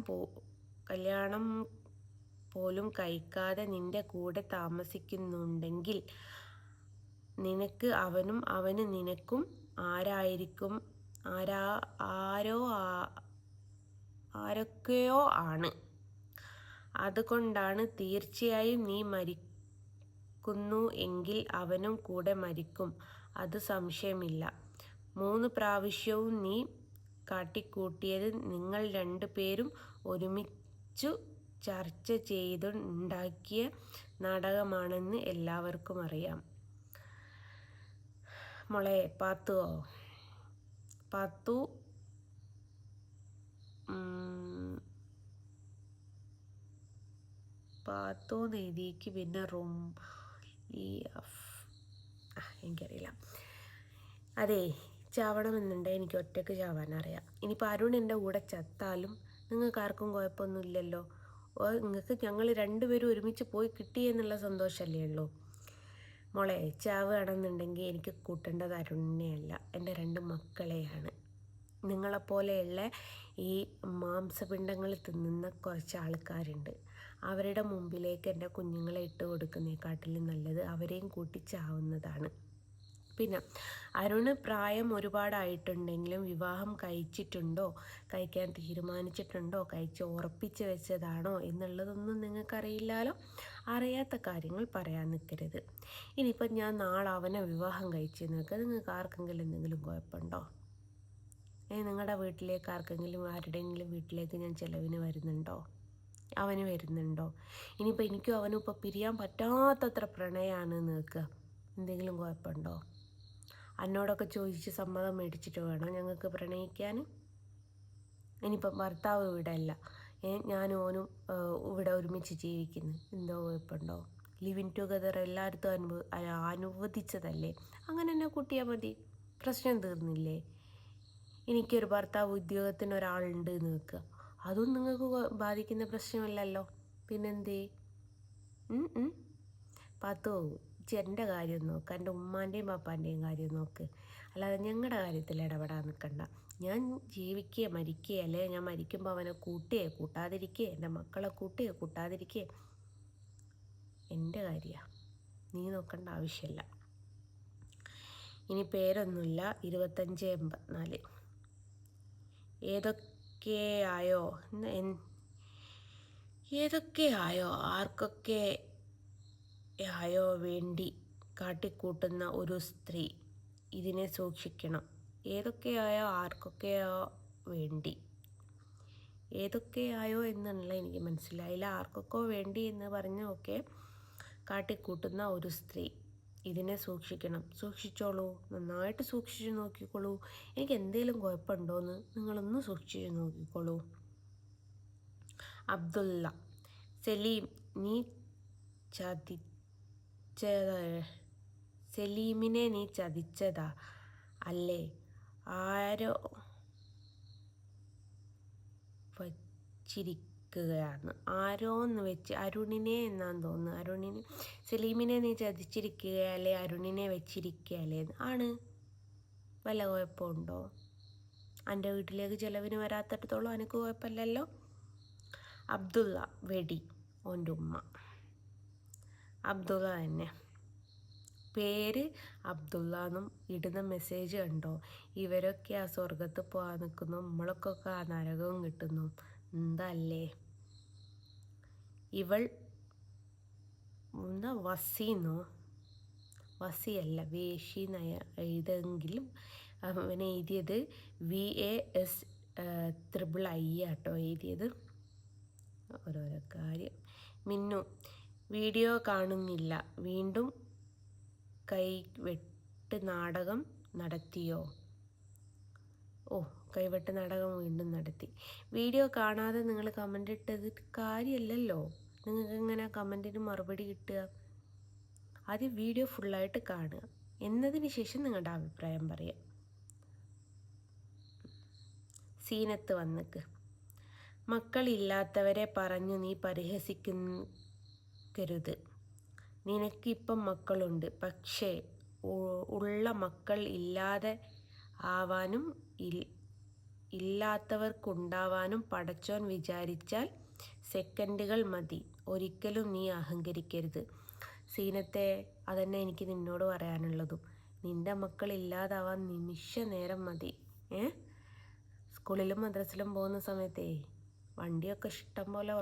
പോലും കഴിക്കാതെ നിന്റെ കൂടെ താമസിക്കുന്നുണ്ടെങ്കിൽ നിനക്ക് അവനും അവന് നിനക്കും ആരൊക്കെയോ ആണ്. അതുകൊണ്ടാണ് തീർച്ചയായും നീ മരിക്കുന്നു എങ്കിൽ അവനും കൂടെ മരിക്കും, അത് സംശയമില്ല. 3 പ്രാവശ്യവും നീ കാട്ടിക്കൂട്ടിയത് നിങ്ങൾ 2 പേരും ഒരുമിച്ചു ചർച്ച ചെയ്തുണ്ടാക്കിയ നാടകമാണെന്ന് എല്ലാവർക്കും അറിയാം. മോളെ പാത്തു എഴുതിക്ക്. പിന്നെ എനിക്കറിയില്ല. അതെ, ചാവണമെന്നുണ്ടെങ്കിൽ എനിക്ക് ഒറ്റയ്ക്ക് ചാവാനറിയാം. ഇനിയിപ്പോൾ അരുൺ എൻ്റെ കൂടെ ചത്താലും നിങ്ങൾക്ക് ആർക്കും കുഴപ്പമൊന്നുമില്ലല്ലോ. നിങ്ങൾക്ക് ഞങ്ങൾ 2 പേരും ഒരുമിച്ച് പോയി കിട്ടി എന്നുള്ള സന്തോഷമല്ലേ ഉള്ളൂ. മോളെ, ചാവുകയാണെന്നുണ്ടെങ്കിൽ എനിക്ക് കൂട്ടേണ്ടത് അരുണിനെയല്ല, എൻ്റെ 2 മക്കളെയാണ്. നിങ്ങളെപ്പോലെയുള്ള ഈ മാംസപിണ്ഡങ്ങൾ തിന്നുന്ന കുറച്ച് ആൾക്കാരുണ്ട്. അവരുടെ മുമ്പിലേക്ക് എൻ്റെ കുഞ്ഞുങ്ങളെ ഇട്ട് കൊടുക്കുന്നതിനെക്കാട്ടിലും നല്ലത് അവരെയും കൂട്ടി ചാവുന്നതാണ്. പിന്നെ അരുണ് പ്രായം ഒരുപാടായിട്ടുണ്ടെങ്കിലും വിവാഹം കഴിച്ചിട്ടുണ്ടോ, കഴിക്കാൻ തീരുമാനിച്ചിട്ടുണ്ടോ, കഴിച്ച് ഉറപ്പിച്ച് വെച്ചതാണോ എന്നുള്ളതൊന്നും നിങ്ങൾക്കറിയില്ലല്ലോ. അറിയാത്ത കാര്യങ്ങൾ പറയാൻ നിൽക്കരുത്. ഇനിയിപ്പം ഞാൻ നാളെ അവനെ വിവാഹം കഴിച്ച് നിൽക്കുക, നിങ്ങൾക്ക് ആർക്കെങ്കിലും എന്തെങ്കിലും കുഴപ്പമുണ്ടോ? നിങ്ങളുടെ വീട്ടിലേക്ക് ആരുടെയെങ്കിലും വീട്ടിലേക്ക് ഞാൻ ചിലവിന് വരുന്നുണ്ടോ? അവന് വരുന്നുണ്ടോ? ഇനിയിപ്പോൾ എനിക്കും അവനും ഇപ്പോൾ പിരിയാൻ പറ്റാത്തത്ര പ്രണയമാണ് നിൽക്കുക, എന്തെങ്കിലും കുഴപ്പമുണ്ടോ? എന്നോടൊക്കെ ചോദിച്ച് സമ്മതം മേടിച്ചിട്ട് വേണം ഞങ്ങൾക്ക് പ്രണയിക്കാൻ. ഇനിയിപ്പം ഭർത്താവ് ഇവിടെ അല്ല, ഞാനും ഓനും ഇവിടെ ഒരുമിച്ച് ജീവിക്കുന്നു, എന്തോ കുഴപ്പമുണ്ടോ? ലിവിങ് ടുഗദർ എല്ലായിടത്തും അനുവദിച്ചതല്ലേ, അങ്ങനെ തന്നെ കൂട്ടിയാൽ മതി, പ്രശ്നം തീർന്നില്ലേ? എനിക്കൊരു ഭർത്താവ് ഉദ്യോഗത്തിന് ഒരാളുണ്ട് എന്ന് വെക്കുക, അതും നിങ്ങൾക്ക് ബാധിക്കുന്ന പ്രശ്നമല്ലല്ലോ. പിന്നെന്തേ? പാത്തു, എൻ്റെ കാര്യം നോക്ക്, എൻ്റെ ഉമ്മാൻ്റെയും പാപ്പാൻ്റെയും കാര്യം നോക്ക്, അല്ലാതെ ഞങ്ങളുടെ കാര്യത്തിൽ ഇടപെടാൻ നിൽക്കണ്ട. ഞാൻ ജീവിക്കുക മരിക്കുക, അല്ലെ ഞാൻ മരിക്കുമ്പോൾ അവനെ കൂട്ടാതിരിക്കുക, എൻ്റെ മക്കളെ കൂട്ടാതിരിക്കുക എൻ്റെ കാര്യമാണ്, നീ നോക്കേണ്ട ആവശ്യമില്ല. ഇനി പേരൊന്നുമില്ല. 2584 ഏതൊക്കെയായോ ആർക്കൊക്കെയായോ വേണ്ടി കാട്ടിക്കൂട്ടുന്ന ഒരു സ്ത്രീ, ഇതിനെ സൂക്ഷിക്കണം. ഏതൊക്കെയായോ എന്നുള്ള എനിക്ക് മനസ്സിലായില്ല. ആർക്കൊക്കെ വേണ്ടി എന്ന് പറഞ്ഞൊക്കെ കാട്ടിക്കൂട്ടുന്ന ഒരു സ്ത്രീ, ഇതിനെ സൂക്ഷിക്കണം. സൂക്ഷിച്ചോളൂ, നന്നായിട്ട് സൂക്ഷിച്ച് നോക്കിക്കോളൂ. എനിക്ക് എന്തെങ്കിലും കുഴപ്പമുണ്ടോയെന്ന് നിങ്ങളൊന്ന് സൂക്ഷിച്ച് നോക്കിക്കോളൂ. അബ്ദുള്ള, സെലീമിനെ നീ ചതിച്ചതാ അല്ലേ? ആരോ വച്ചിരിക്കുകയാണ്, ആരോന്ന് വെച്ച് അരുണിനെ എന്നാന്ന് തോന്നുന്നു. സെലീമിനെ നീ ചതിച്ചിരിക്കുകയല്ലേ, അരുണിനെ വെച്ചിരിക്കുകയല്ലേ? ആണ്. വല്ല കുഴപ്പമുണ്ടോ? എൻ്റെ വീട്ടിലേക്ക് ചിലവിന് വരാത്തിടത്തോളം എനിക്ക് കുഴപ്പമില്ലല്ലോ. അബ്ദുള്ള വെടി, ഓൻ്റെ ഉമ്മ അബ്ദുള്ള തന്നെ. പേര് അബ്ദുള്ള എന്നും ഇടുന്ന മെസ്സേജ് കണ്ടോ? ഇവരൊക്കെ ആ സ്വർഗത്ത് പോകാൻ നിൽക്കുന്നു, നമ്മളൊക്കെ ആ നരകവും കിട്ടുന്നു. എന്തല്ലേ? ഇവൾ എന്താ വസിന്നോ? വസിയല്ല, വേഷി നയ എഴുതെങ്കിലും അവൻ എഴുതിയത് VAS ആട്ടോ എഴുതിയത്. ഓരോരോ കാര്യം. മിന്നു വീഡിയോ കാണുന്നില്ല, വീണ്ടും കൈവെട്ട് നാടകം നടത്തിയോ? ഓ, കൈവെട്ട് നാടകം വീണ്ടും നടത്തി. വീഡിയോ കാണാതെ നിങ്ങൾ കമൻ്റ് ഇട്ടത് കാര്യമല്ലല്ലോ. നിങ്ങൾക്ക് എങ്ങനെ കമൻറ്റിന് മറുപടി കിട്ടുക? ആദ്യം വീഡിയോ ഫുള്ളായിട്ട് കാണുക, എന്നതിന് ശേഷം നിങ്ങളുടെ അഭിപ്രായം പറയുക. സീനത്ത് വന്നിക്ക്. മക്കളില്ലാത്തവരെ പറഞ്ഞു നീ പരിഹസിക്കരുത്. നിനക്കിപ്പം മക്കളുണ്ട്, പക്ഷേ ഉള്ള മക്കൾ ഇല്ലാതെ ആവാനും ഇല്ലാത്തവർക്കുണ്ടാവാനും പടച്ചോൻ വിചാരിച്ചാൽ സെക്കൻഡുകൾ മതി. ഒരിക്കലും നീ അഹങ്കരിക്കരുത്. സീനത്തെ, അതന്നെ എനിക്ക് നിന്നോട് പറയാനുള്ളതും. നിൻ്റെ മക്കൾ ഇല്ലാതാവാൻ നിമിഷ നേരം മതി. സ്കൂളിലും മദ്രസിലും പോകുന്ന സമയത്തേ വണ്ടിയൊക്കെ ഇഷ്ടം പോലെ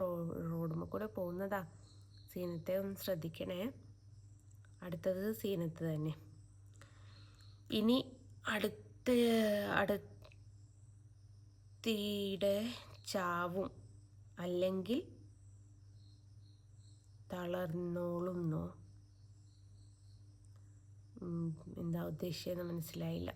റോഡുമ്മ കൂടെ പോകുന്നതാ. സീനത്തെ ഒന്ന് ശ്രദ്ധിക്കണേ. അടുത്തത് സീനത്ത് തന്നെ. ഇനി അടുത്തിടെ ചാവും, അല്ലെങ്കിൽ തളർന്നോളുന്നോ? എന്താ ഉദ്ദേശിച്ചതെന്ന് മനസ്സിലായില്ല.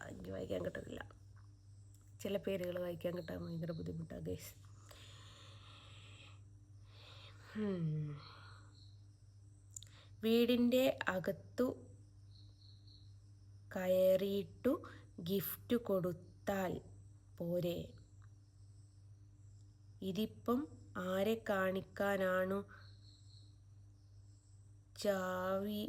എനിക്ക് വായിക്കാൻ കിട്ടുന്നില്ല. ചില പേരുകൾ വായിക്കാൻ കിട്ടാൻ ഭയങ്കര ബുദ്ധിമുട്ടാണ് ഗൈസ്. വീടിൻ്റെ അകത്തു കയറിയിട്ടു ഗിഫ്റ്റ് കൊടുത്താൽ പോരെ? ഇതിപ്പം ആരെ കാണിക്കാനാണു? ചാവി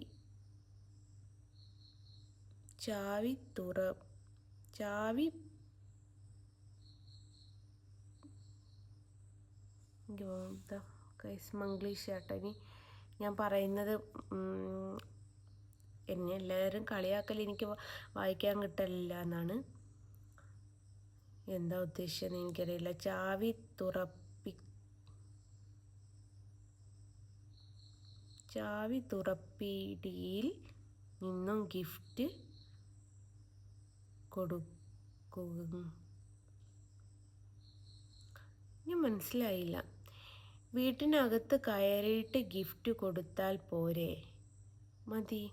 മംഗ്ലീഷ് ആട്ടോ. ഇനി ഞാൻ പറയുന്നത് എന്നെ എല്ലാവരും കളിയാക്കൽ എനിക്ക് വായിക്കാൻ കിട്ടലില്ല എന്നാണ്. എന്താ ഉദ്ദേശിച്ചതെന്ന് എനിക്കറിയില്ല. ചാവി തുറപ്പിടിയിൽ നിന്നും ഗിഫ്റ്റ് കൊടുക്കുക. ഞാൻ മനസ്സിലായില്ല. വീട്ടിനകത്ത് കയറിയിട്ട് ഗിഫ്റ്റ് കൊടുത്താൽ പോരെ? മതി.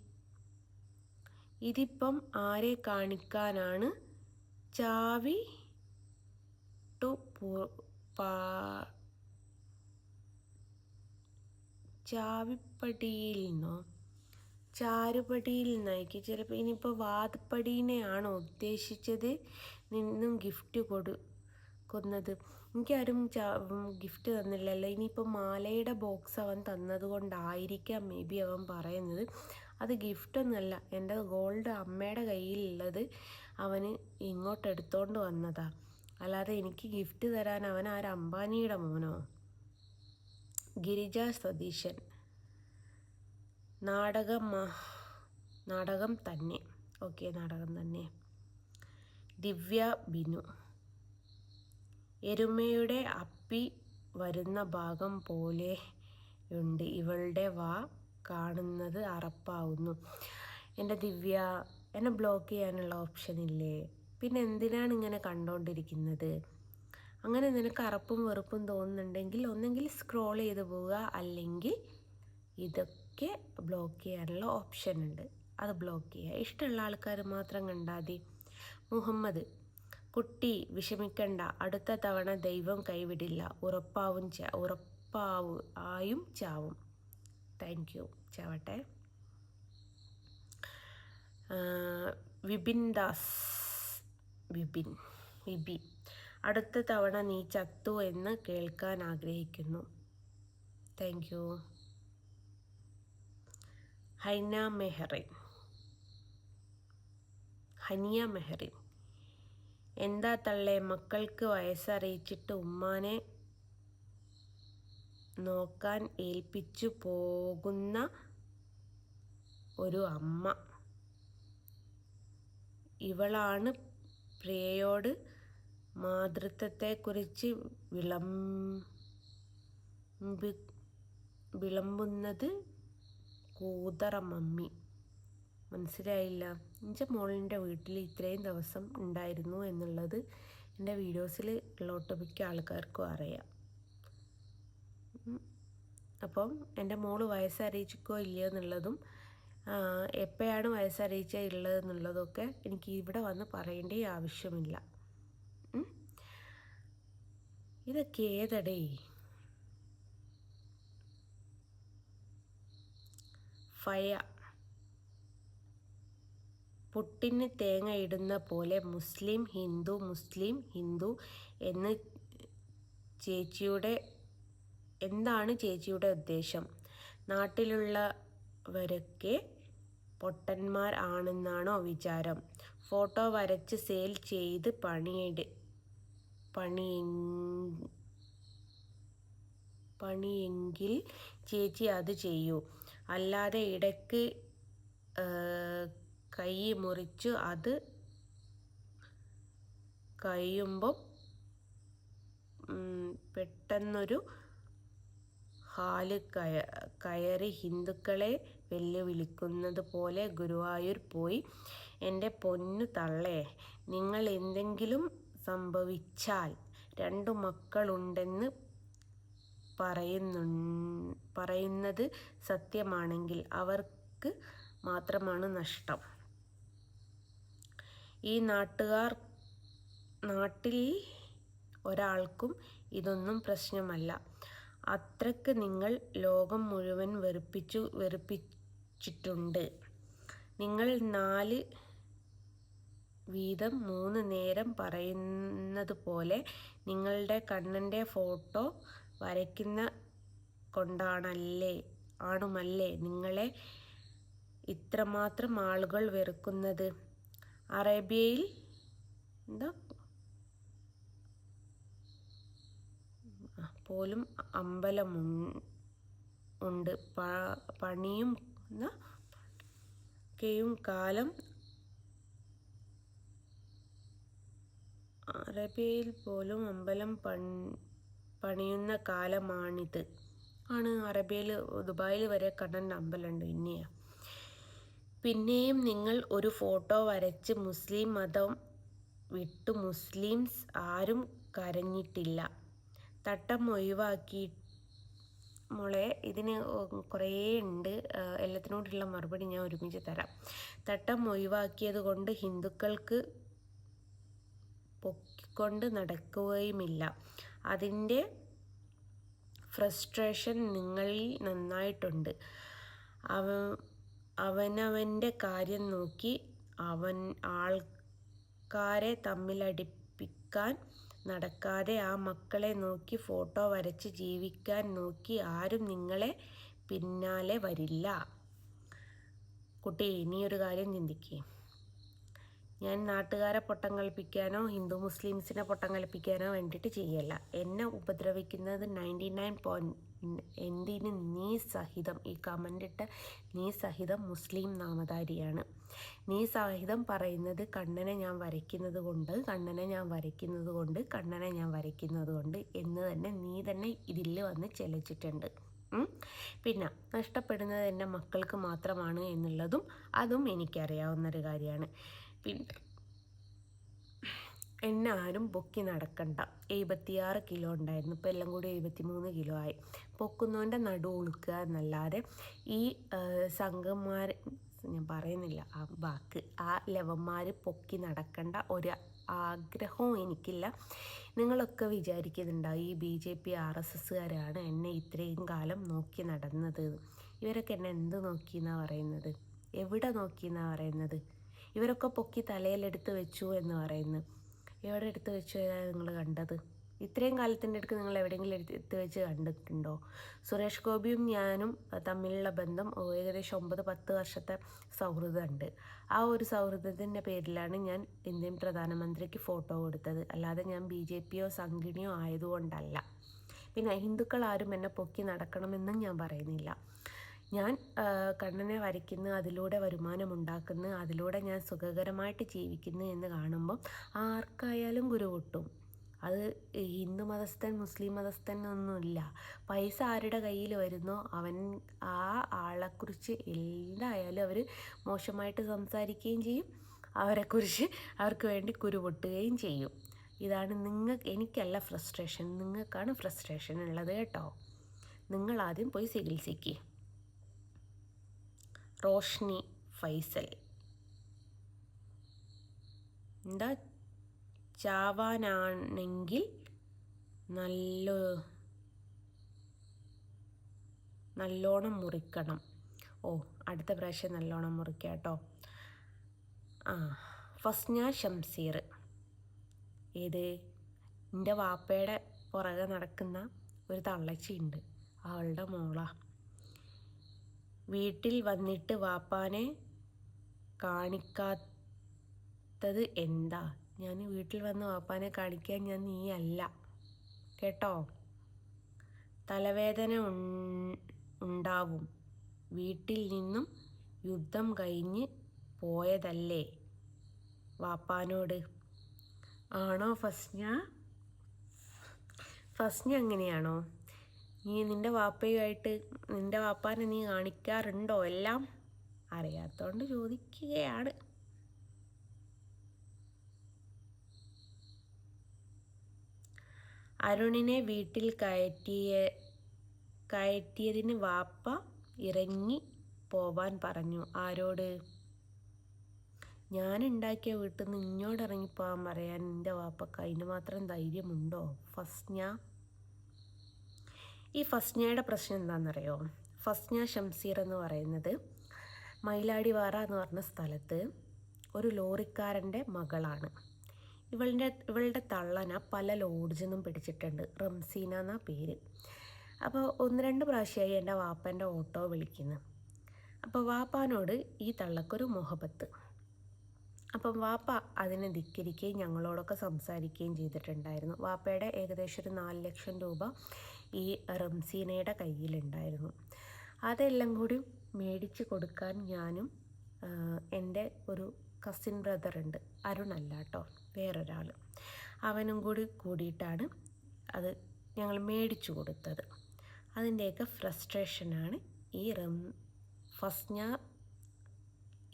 ഇതിപ്പം ആരെ കാണിക്കാനാണ്? ചാവിപ്പടിയിൽ നിന്നോ ചാരുപടിയിൽ നിന്നായിരിക്കും ചിലപ്പോൾ. ഇനിയിപ്പോൾ വാതിപ്പടീനെയാണോ ഉദ്ദേശിച്ചത് നിന്നും ഗിഫ്റ്റ് കൊടുക്കുന്നത്? എനിക്കാരും ഗിഫ്റ്റ് തന്നില്ലല്ലോ. ഇനിയിപ്പോൾ മാലയുടെ ബോക്സ് അവൻ തന്നത് കൊണ്ടായിരിക്കാം മേ ബി അവൻ പറയുന്നത്. അത് ഗിഫ്റ്റൊന്നുമല്ല, എൻ്റെ ഗോൾഡ് അമ്മയുടെ കയ്യിലുള്ളത് അവന് ഇങ്ങോട്ട് എടുത്തോണ്ട് വന്നതാ. അല്ലാതെ എനിക്ക് ഗിഫ്റ്റ് തരാൻ അവൻ ആര്, അംബാനിയുടെ മോനോ? ഗിരിജ സതീശൻ. നാടകം തന്നെ. ഓക്കെ, നാടകം തന്നെ. ദിവ്യ ബിനു. എരുമയുടെ അപ്പി വരുന്ന ഭാഗം പോലെയുണ്ട് ഇവളുടെ വാ, കാണുന്നത് അറപ്പാവുന്നു. എൻ്റെ ദിവ്യ, എന്നെ ബ്ലോക്ക് ചെയ്യാനുള്ള ഓപ്ഷൻ ഇല്ലേ? പിന്നെ എന്തിനാണ് ഇങ്ങനെ കണ്ടുകൊണ്ടിരിക്കുന്നത്? അങ്ങനെ നിനക്ക് അറപ്പും വെറുപ്പും തോന്നുന്നുണ്ടെങ്കിൽ ഒന്നെങ്കിൽ സ്ക്രോൾ ചെയ്ത് പോവുക, അല്ലെങ്കിൽ ഇതൊക്കെ ബ്ലോക്ക് ചെയ്യാനുള്ള ഓപ്ഷൻ ഉണ്ട്, അത് ബ്ലോക്ക് ചെയ്യുക. ഇഷ്ടമുള്ള ആൾക്കാർ മാത്രം കണ്ടാൽ മതി. മുഹമ്മദ് കുട്ടി, വിഷമിക്കണ്ട, അടുത്ത തവണ ദൈവം കൈവിടില്ല, ഉറപ്പായും ചാവും. Thank you, ചാവട്ടെ. വിപിൻ, അടുത്ത തവണ നീ ചത്തു എന്ന് കേൾക്കാൻ ആഗ്രഹിക്കുന്നു. Thank you. ഹനിയ മെഹറിൻ. എന്താ തള്ളേ മക്കൾക്ക് വയസ്സറിയിച്ചിട്ട് ഉമ്മാനെ നോക്കാൻ ഏൽപ്പിച്ചു പോകുന്ന ഒരു അമ്മ. ഇവളാണ് പ്രിയയോട് മാതൃത്വത്തെക്കുറിച്ച് വിളമ്പുന്നത്. കൂതറ മമ്മി. മനസ്സിലായില്ല? എൻ്റെ മോളിൻ്റെ വീട്ടിൽ ഇത്രയും ദിവസം ഉണ്ടായിരുന്നു എന്നുള്ളത് എൻ്റെ വീഡിയോസിൽ ഉള്ള ഒട്ടുമിക്ക ആൾക്കാർക്കും അറിയാം. അപ്പം എൻ്റെ മോള് വയസ്സറിയിച്ചോ ഇല്ലയോ എന്നുള്ളതും എപ്പോഴാണ് വയസ്സറിയിച്ചുള്ളതെന്നുള്ളതൊക്കെ എനിക്ക് ഇവിടെ വന്ന് പറയേണ്ട ആവശ്യമില്ല. ഇതൊക്കെ ഏതടേ? ഫയ പുട്ടിന് തേങ്ങ ഇടുന്ന പോലെ മുസ്ലിം ഹിന്ദു എന്ന് എന്താണ് ചേച്ചിയുടെ ഉദ്ദേശം? നാട്ടിലുള്ളവരൊക്കെ പൊട്ടന്മാർ ആണെന്നാണോ വിചാരം? ഫോട്ടോ വരച്ച് സെയിൽ ചെയ്ത് പണിയെങ്കിൽ ചേച്ചി അത് ചെയ്യൂ. അല്ലാതെ ഇടയ്ക്ക് കൈ മുറിച്ചു അത് കഴിയുമ്പോൾ പെട്ടെന്നൊരു ഹാല് കയറി ഹിന്ദുക്കളെ വെല്ലുവിളിക്കുന്നത് പോലെ ഗുരുവായൂർ പോയി. എൻ്റെ പൊന്നു തള്ളേ, നിങ്ങൾ എന്തെങ്കിലും സംഭവിച്ചാൽ 2 മക്കളുണ്ടെന്ന് പറയുന്നത് സത്യമാണെങ്കിൽ അവർക്ക് മാത്രമാണ് നഷ്ടം. ഈ നാട്ടിൽ ഒരാൾക്കും ഇതൊന്നും പ്രശ്നമല്ല. അത്രയ്ക്ക് നിങ്ങൾ ലോകം മുഴുവൻ വെറുപ്പിച്ചിട്ടുണ്ട്. നിങ്ങൾ 4 വീതം 3 നേരം പറയുന്നത് പോലെ നിങ്ങളുടെ കണ്ണൻ്റെ ഫോട്ടോ വരയ്ക്കുന്ന കൊണ്ടാണുമല്ലേ നിങ്ങളെ ഇത്രമാത്രം ആളുകൾ വെറുക്കുന്നത്. അറേബ്യയിൽ പോലും അമ്പലമുണ്ട്. പണിയും കാലം അറേബ്യയിൽ പോലും അമ്പലം പണിയുന്ന കാലമാണിത്. അറേബ്യയിൽ ദുബായിൽ വരെ കണ്ണൻ്റെ അമ്പലമുണ്ട്. പിന്നെയും നിങ്ങൾ ഒരു ഫോട്ടോ വരച്ച് മുസ്ലിം മതം വിട്ടു മുസ്ലിംസ് ആരും കരഞ്ഞിട്ടില്ല. തട്ടം ഒഴിവാക്കി മോളെ, ഇതിന് കുറേ ഉണ്ട്. എല്ലാത്തിനോടുള്ള മറുപടി ഞാൻ ഒരുമിച്ച് തരാം. തട്ടം ഒഴിവാക്കിയത് കൊണ്ട് ഹിന്ദുക്കൾക്ക് പൊക്കിക്കൊണ്ട് നടക്കുകയുമില്ല. അതിൻ്റെ ഫ്രസ്ട്രേഷൻ നിങ്ങളിൽ നന്നായിട്ടുണ്ട്. അവനവൻ്റെ കാര്യം നോക്കി ആൾക്കാരെ തമ്മിലടിപ്പിക്കാൻ നടക്കാതെ ആ മക്കളെ നോക്കി ഫോട്ടോ വരച്ച് ജീവിക്കാൻ നോക്കി ആരും നിങ്ങളെ പിന്നാലെ വരില്ല. കുട്ടി, ഇനിയൊരു കാര്യം ചിന്തിക്കേ. ഞാൻ നാട്ടുകാരെ പൊട്ടം കളിപ്പിക്കാനോ ഹിന്ദു മുസ്ലിംസിനെ പൊട്ടം കളിപ്പിക്കാനോ വേണ്ടിയിട്ട് ചെയ്യല്ല. എന്നെ ഉപദ്രവിക്കുന്നത് 99 എന്തിന് നീ സഹിതം, ഈ കമൻ്റിട്ട നീ സഹിതം മുസ്ലിം നാമധാരിയാണ്. നീ സഹിതം പറയുന്നത് കണ്ണനെ ഞാൻ വരയ്ക്കുന്നത് കൊണ്ട് എന്ന് തന്നെ നീ തന്നെ ഇതിൽ വന്ന് ചെലച്ചിട്ടുണ്ട്. പിന്നെ നഷ്ടപ്പെടുന്നത് എൻ്റെ മക്കൾക്ക് മാത്രമാണ് എന്നുള്ളതും അതും എനിക്കറിയാവുന്നൊരു കാര്യമാണ്. പിന്നെ എന്നെ ആരും പൊക്കി നടക്കണ്ട. 76 കിലോ ഉണ്ടായിരുന്നു, ഇപ്പോൾ എല്ലാം കൂടി 73 കിലോ ആയി. പൊക്കുന്നവൻ്റെ നടു ഉളുക്കുക എന്നല്ലാതെ ഈ സംഘന്മാർ, ഞാൻ പറയുന്നില്ല ആ വാക്ക്, ആ ലെവന്മാർ പൊക്കി നടക്കേണ്ട ഒരു ആഗ്രഹവും എനിക്കില്ല. നിങ്ങളൊക്കെ വിചാരിക്കുന്നുണ്ടാവും ഈ BJP RSSകാരാണ് എന്നെ ഇത്രയും കാലം നോക്കി നടന്നത്. ഇവരൊക്കെ എന്നെ എന്ത് നോക്കിയെന്നാണ് പറയുന്നത്? എവിടെ നോക്കിയെന്നാണ് പറയുന്നത്? ഇവരൊക്കെ പൊക്കി തലയിലെടുത്ത് വെച്ചു എന്ന് പറയുന്നു. എവിടെ എടുത്ത് വെച്ചു ഏതാണ് നിങ്ങൾ കണ്ടത്? ഇത്രയും കാലത്തിൻ്റെ അടുക്ക് നിങ്ങൾ എവിടെയെങ്കിലും എടുത്ത് വെച്ച് കണ്ടിട്ടുണ്ടോ? സുരേഷ് ഗോപിയും ഞാനും തമ്മിലുള്ള ബന്ധം ഏകദേശം 9-10 വർഷത്തെ സൗഹൃദമുണ്ട്. ആ ഒരു സൗഹൃദത്തിൻ്റെ പേരിലാണ് ഞാൻ ഇന്ത്യൻ പ്രധാനമന്ത്രിക്ക് ഫോട്ടോ കൊടുത്തത്, അല്ലാതെ ഞാൻ BJPയോ സംഘിണിയോ ആയതുകൊണ്ടല്ല. പിന്നെ ഹിന്ദുക്കൾ ആരും എന്നെ പൊക്കി നടക്കണമെന്നും ഞാൻ പറയുന്നില്ല. ഞാൻ കണ്ണനെ വരയ്ക്കുന്നു, അതിലൂടെ വരുമാനമുണ്ടാക്കുന്നു, അതിലൂടെ ഞാൻ സുഖകരമായിട്ട് ജീവിക്കുന്നു എന്ന് കാണുമ്പം ആർക്കായാലും ഗുരു പൊട്ടും. അത് ഹിന്ദു മതസ്ഥൻ മുസ്ലിം മതസ്ഥൻ എന്നൊന്നുമില്ല. പൈസ ആരുടെ കയ്യിൽ വരുന്നോ ആ ആളെക്കുറിച്ച് എന്തായാലും അവർ മോശമായിട്ട് സംസാരിക്കുകയും ചെയ്യും, അവരെക്കുറിച്ച് അവർക്ക് വേണ്ടി കുരു പൊട്ടുകയും ചെയ്യും. ഇതാണ് എനിക്കല്ല ഫ്രസ്ട്രേഷൻ, നിങ്ങൾക്കാണ് ഫ്രസ്ട്രേഷൻ ഉള്ളത് കേട്ടോ. നിങ്ങളാദ്യം പോയി ചികിത്സിക്കുക. റോഷ്നി ഫൈസൽ, എന്താ ചാവാനാണെങ്കിൽ നല്ലോണം മുറിക്കണം. അടുത്ത പ്രാവശ്യം നല്ലോണം മുറിക്കാം കേട്ടോ. ഫസ്ന ഷംസീർ, ഏത് എൻ്റെ വാപ്പയുടെ പുറകെ നടക്കുന്ന ഒരു തള്ളച്ചിയുണ്ട്, അവളുടെ മോളാ. വീട്ടിൽ വന്നിട്ട് വാപ്പാനെ കാണിക്കാത്തത് എന്താ? ഞാൻ വീട്ടിൽ വന്ന് വാപ്പാനെ കാണിക്കാൻ ഞാൻ നീയല്ല കേട്ടോ. തലവേദന ഉണ്ടാവും, വീട്ടിൽ നിന്നും യുദ്ധം കഴിഞ്ഞ് പോയതല്ലേ വാപ്പാനോട്. ആണോ ഫസ്ന? അങ്ങനെയാണോ? നീ നിൻ്റെ വാപ്പാനെ നീ കാണിക്കാറുണ്ടോ? എല്ലാം അറിയാത്തോണ്ട് ചോദിക്കുകയാണ്. അരുണിനെ വീട്ടിൽ കയറ്റിയതിന് വാപ്പ ഇറങ്ങി പോവാൻ പറഞ്ഞു. ആരോട്? ഞാനുണ്ടാക്കിയ വീട്ടിൽ നിന്ന് ഇങ്ങോട്ട് ഇറങ്ങിപ്പോകാൻ പറയാൻ എൻ്റെ വാപ്പക്ക് അതിന് മാത്രം ധൈര്യമുണ്ടോ ഫസ്ന? ഈ ഫസ്നയുടെ പ്രശ്നം എന്താണെന്നറിയോ? ഫസ്ന ഷംസീർ എന്ന് പറയുന്നത് മയിലാടിവാറ എന്ന് പറഞ്ഞ സ്ഥലത്ത് ഒരു ലോറിക്കാരൻ്റെ മകളാണ്. ഇവളുടെ തള്ളന പല ലോഡ്ജിൽ നിന്നും പിടിച്ചിട്ടുണ്ട്. റംസീന എന്നാ പേര്. അപ്പോൾ 1-2 പ്രാവശ്യമായി എൻ്റെ വാപ്പൻ്റെ ഓട്ടോ വിളിക്കുന്നു. അപ്പോൾ വാപ്പാനോട് ഈ തള്ളക്കൊരു മുഹബത്ത്. അപ്പം വാപ്പ അതിനെ ധിക്കരിക്കുകയും ഞങ്ങളോടൊക്കെ സംസാരിക്കുകയും ചെയ്തിട്ടുണ്ടായിരുന്നു. വാപ്പയുടെ ഏകദേശം ഒരു 4 ലക്ഷം രൂപ ഈ റംസീനയുടെ കയ്യിലുണ്ടായിരുന്നു. അതെല്ലാം കൂടി മേടിച്ച് കൊടുക്കാൻ ഞാനും എൻ്റെ ഒരു കസിൻ ബ്രദറുണ്ട്, അരുണല്ല കേട്ടോ, വേറൊരാൾ, അവനും കൂടിയിട്ടാണ് അത് ഞങ്ങൾ മേടിച്ചു കൊടുത്തത്. അതിൻ്റെയൊക്കെ ഫ്രസ്ട്രേഷനാണ് ഈ ഫസ്ന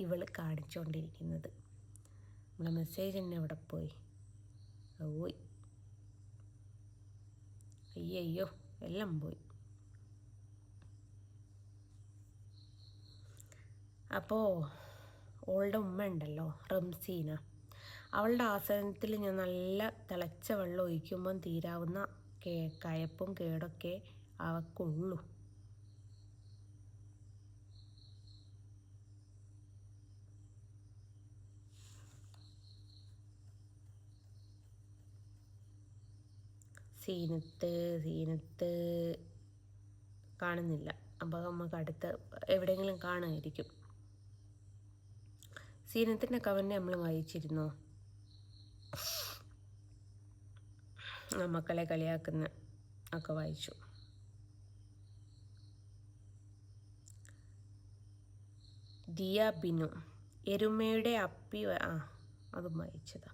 ഇവൾ കാണിച്ചുകൊണ്ടിരിക്കുന്നത്. നമ്മളെ മെസ്സേജ് തന്നെ അവിടെ പോയി. അയ്യോ എല്ലാം പോയി. അപ്പോൾ അവളുടെ ഉമ്മ ഉണ്ടല്ലോ റംസീന, അവളുടെ ആസനത്തിൽ ഞാൻ നല്ല തിളച്ച വെള്ളം ഒഴിക്കുമ്പം തീരാവുന്ന കയപ്പും കേടൊക്കെ അവക്കുള്ളൂ. സീനത്ത് കാണുന്നില്ല. അപ്പോൾ നമുക്ക് അടുത്ത് എവിടെയെങ്കിലും കാണുമായിരിക്കും. സീനത്തിൻ്റെ കമൻറ്റ് നമ്മൾ വായിച്ചിരുന്നോ? മക്കളെ കളിയാക്കുന്ന ഒക്കെ വായിച്ചു. ദിയ ബിനു, എരുമയുടെ അപ്പി അതും വായിച്ചതാ.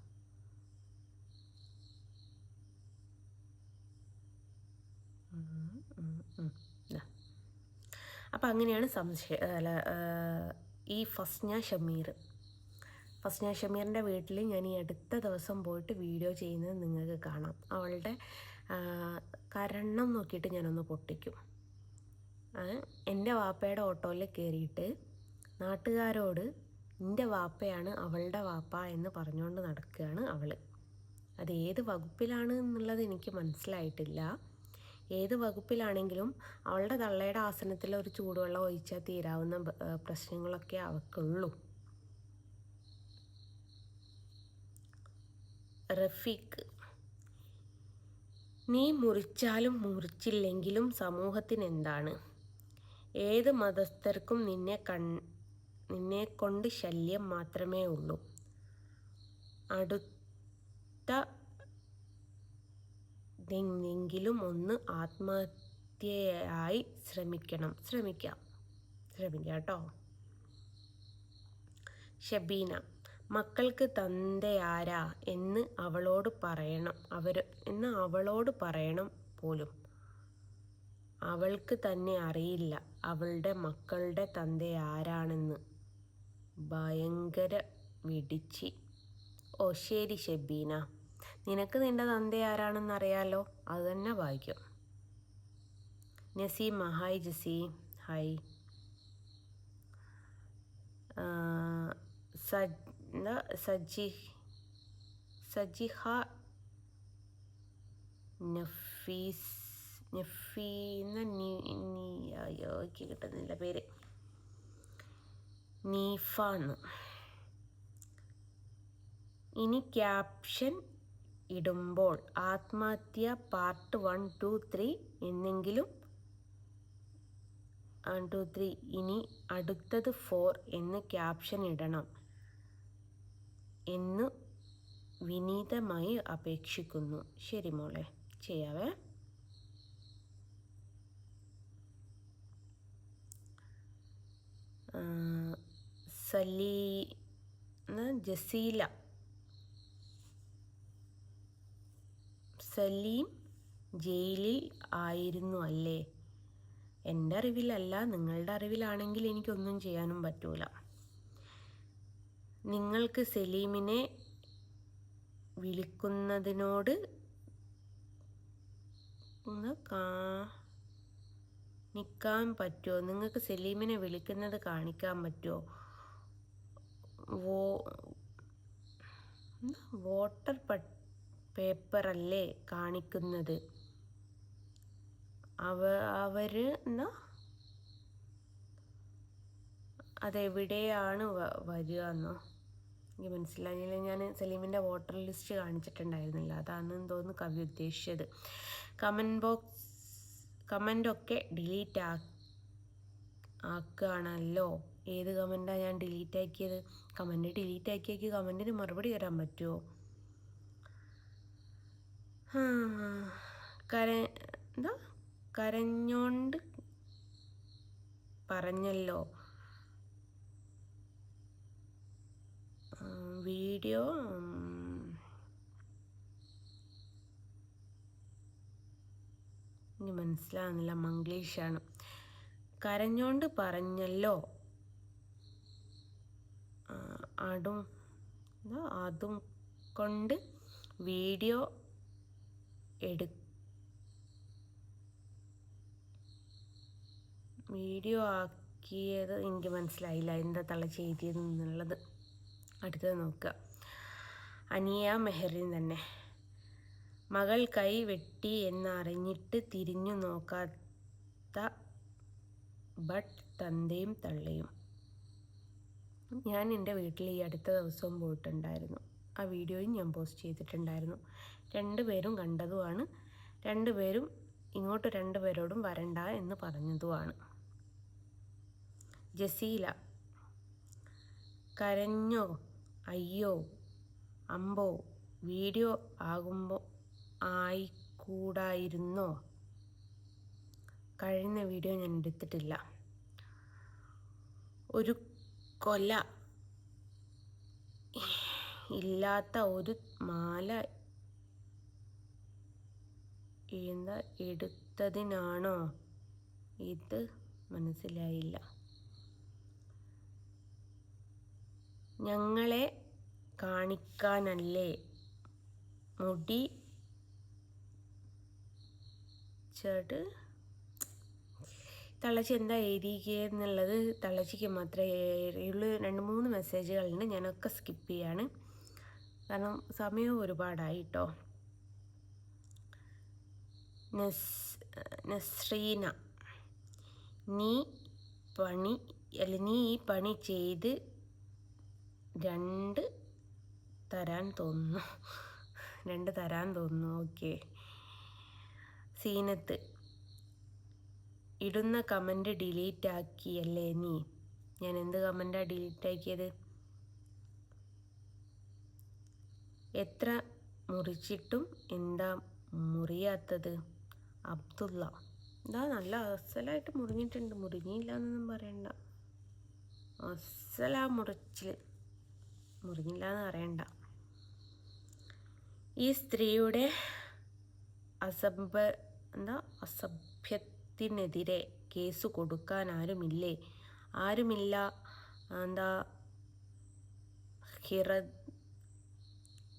അപ്പം അങ്ങനെയാണ് ഈ ഫസ്ന ഷമീറിൻ്റെ വീട്ടിൽ ഞാൻ ഈ അടുത്ത ദിവസം പോയിട്ട് വീഡിയോ ചെയ്യുന്നത് നിങ്ങൾക്ക് കാണാം. അവളുടെ കരണം നോക്കിയിട്ട് ഞാനൊന്ന് പൊട്ടിക്കും. എൻ്റെ വാപ്പയുടെ ഓട്ടോയിൽ കയറിയിട്ട് നാട്ടുകാരോട് എൻ്റെ വാപ്പയാണ് അവളുടെ വാപ്പ എന്ന് പറഞ്ഞുകൊണ്ട് നടക്കുകയാണ് അവൾ. അത് ഏത് വകുപ്പിലാണ് എന്നുള്ളത് എനിക്ക് മനസ്സിലായിട്ടില്ല. ഏത് വകുപ്പിലാണെങ്കിലും അവളുടെ തള്ളയുടെ ആസനത്തിൽ ഒരു ചൂടുവെള്ളം ഒഴിച്ചാൽ തീരാവുന്ന പ്രശ്നങ്ങളൊക്കെ അവൾക്കുള്ളൂ. റഫീഖ്, നീ മുറിച്ചാലും മുറിച്ചില്ലെങ്കിലും സമൂഹത്തിനെന്താണ്? ഏത് മതസ്ഥർക്കും നിന്നെക്കൊണ്ട് ശല്യം മാത്രമേ ഉള്ളൂ. അടുത്തെങ്കിലും ഒന്ന് ആത്മഹത്യയായി ശ്രമിക്കാം കേട്ടോ. ഷബീന, മക്കൾക്ക് തന്തയാരാ എന്ന് അവളോട് പറയണം പോലും. അവൾക്ക് തന്നെ അറിയില്ല അവളുടെ മക്കളുടെ തന്തയാരാണെന്ന്. ഭയങ്കര വിടിച്ചി. ഓ ശരി ഷബീന, നിനക്ക് നിന്റെ തന്തയാരാണെന്ന് അറിയാലോ, അത് തന്നെ ഭാഗ്യം. Naseema, hi Jaseem, hi. സജിഹ നഫീക്ക് കിട്ടുന്നില്ല പേര്, നീഫാന്ന്. ഇനി ക്യാപ്ഷൻ ഇടുമ്പോൾ ആത്മഹത്യ പാർട്ട് 1, 2, 3 എന്നെങ്കിലും 1, 2, 3 ഇനി അടുത്തത് 4 എന്ന് ക്യാപ്ഷൻ ഇടണം എന്ന് വിനീതമായി അപേക്ഷിക്കുന്നു. ശരി മോളെ, ചെയ്യാവേ. സലീം ജയിലിൽ ആയിരുന്നു അല്ലേ? എൻ്റെ അറിവിലല്ല, നിങ്ങളുടെ അറിവിലാണെങ്കിൽ എനിക്കൊന്നും ചെയ്യാനും പറ്റൂല. നിങ്ങൾക്ക് സലീമിനെ വിളിക്കുന്നതിനോട് കാണിക്കാൻ പറ്റുമോ? നിങ്ങൾക്ക് സലീമിനെ വിളിക്കുന്നത് കാണിക്കാൻ പറ്റുമോ? വോട്ടർ പേപ്പറല്ലേ കാണിക്കുന്നത്? അവര് അതെവിടെയാണ് വരിക എന്നോ എനിക്ക് മനസ്സിലായില്ല. ഞാൻ സലീമിൻ്റെ വോട്ടർ ലിസ്റ്റ് കാണിച്ചിട്ടുണ്ടായിരുന്നില്ല, അതാണെന്ന് തോന്നുന്നു കവി ഉദ്ദേശിച്ചത്. കമൻ്റൊക്കെ ഡിലീറ്റ് ആക്കുകയാണല്ലോ. ഏത് കമൻ്റാണ് ഞാൻ ഡിലീറ്റ് ആക്കിയത്? കമൻ്റ് ഡിലീറ്റ് ആക്കിയേക്ക് കമൻറ്റിന് മറുപടി തരാൻ പറ്റുമോ? കരഞ്ഞോണ്ട് പറഞ്ഞല്ലോ. വീഡിയോ ഇനി മനസ്സിലാകുന്നില്ല, മംഗ്ലീഷാണ്. കരഞ്ഞോണ്ട് പറഞ്ഞല്ലോ. അതും കൊണ്ട് വീഡിയോ ആക്കിയത് എനിക്ക് മനസ്സിലായില്ല, എന്താ ചെയ്തതെന്നുള്ളത്. അടുത്തത് നോക്കുക. അനിയ മെഹറിൻ തന്നെ. മകൾ കൈ വെട്ടി എന്നറിഞ്ഞിട്ട് തിരിഞ്ഞു നോക്കാത്ത ബട്ട് തന്തയും തള്ളയും. ഞാൻ എൻ്റെ വീട്ടിൽ ഈ അടുത്ത ദിവസവും പോയിട്ടുണ്ടായിരുന്നു. ആ വീഡിയോയും ഞാൻ പോസ്റ്റ് ചെയ്തിട്ടുണ്ടായിരുന്നു. 2 പേരും കണ്ടതുമാണ്. 2 പേരും ഇങ്ങോട്ട് 2 പേരോടും വരണ്ട എന്ന് പറഞ്ഞതുമാണ്. ജസീല, കരഞ്ഞോ? അയ്യോ അമ്പോ, വീഡിയോ ആയിക്കൂടായിരുന്നോ? കഴിഞ്ഞ വീഡിയോ ഞാൻ എടുത്തിട്ടില്ല. ഒരു കൊല ഇല്ലാത്ത ഒരു മാല എടുത്തതിനാണോ ഇത്? മനസ്സിലായില്ല. ഞങ്ങളെ കാണിക്കാനല്ലേ മുടി തള്ളച്ചി എന്താ എഴുതിക്കുക എന്നുള്ളത് തള്ളച്ചിക്ക് മാത്രമേ ഉള്ളൂ. 2-3 മെസ്സേജുകളുണ്ട്, ഞാനൊക്കെ സ്കിപ്പ് ചെയ്യാണ് കാരണം സമയവും ഒരുപാടായി കേട്ടോ. നസ്രീന, നീ ഈ പണി ചെയ്ത് 2 തരാൻ തോന്നുന്നു. ഓക്കെ. സീനത്ത്, ഇടുന്ന കമൻറ്റ് ഡിലീറ്റ് ആക്കിയല്ലേ നീ? ഞാൻ എന്ത് കമൻറ്റാണ് ഡിലീറ്റ് ആക്കിയത്? എത്ര മുറിച്ചിട്ടും എന്താ മുറിയാത്തത്? അബ്ദുള്ള. എന്താ നല്ല അസലായിട്ട് മുറിഞ്ഞിട്ടുണ്ട്, മുറിഞ്ഞില്ല എന്നൊന്നും പറയണ്ട. അസലാ മുറിച്ചിൽ, മുറിഞ്ഞില്ല എന്ന് പറയണ്ട. ഈ സ്ത്രീയുടെ അസഭ്യത്തിനെതിരെ കേസ് കൊടുക്കാൻ ആരുമില്ലേ? ആരുമില്ല. എന്താ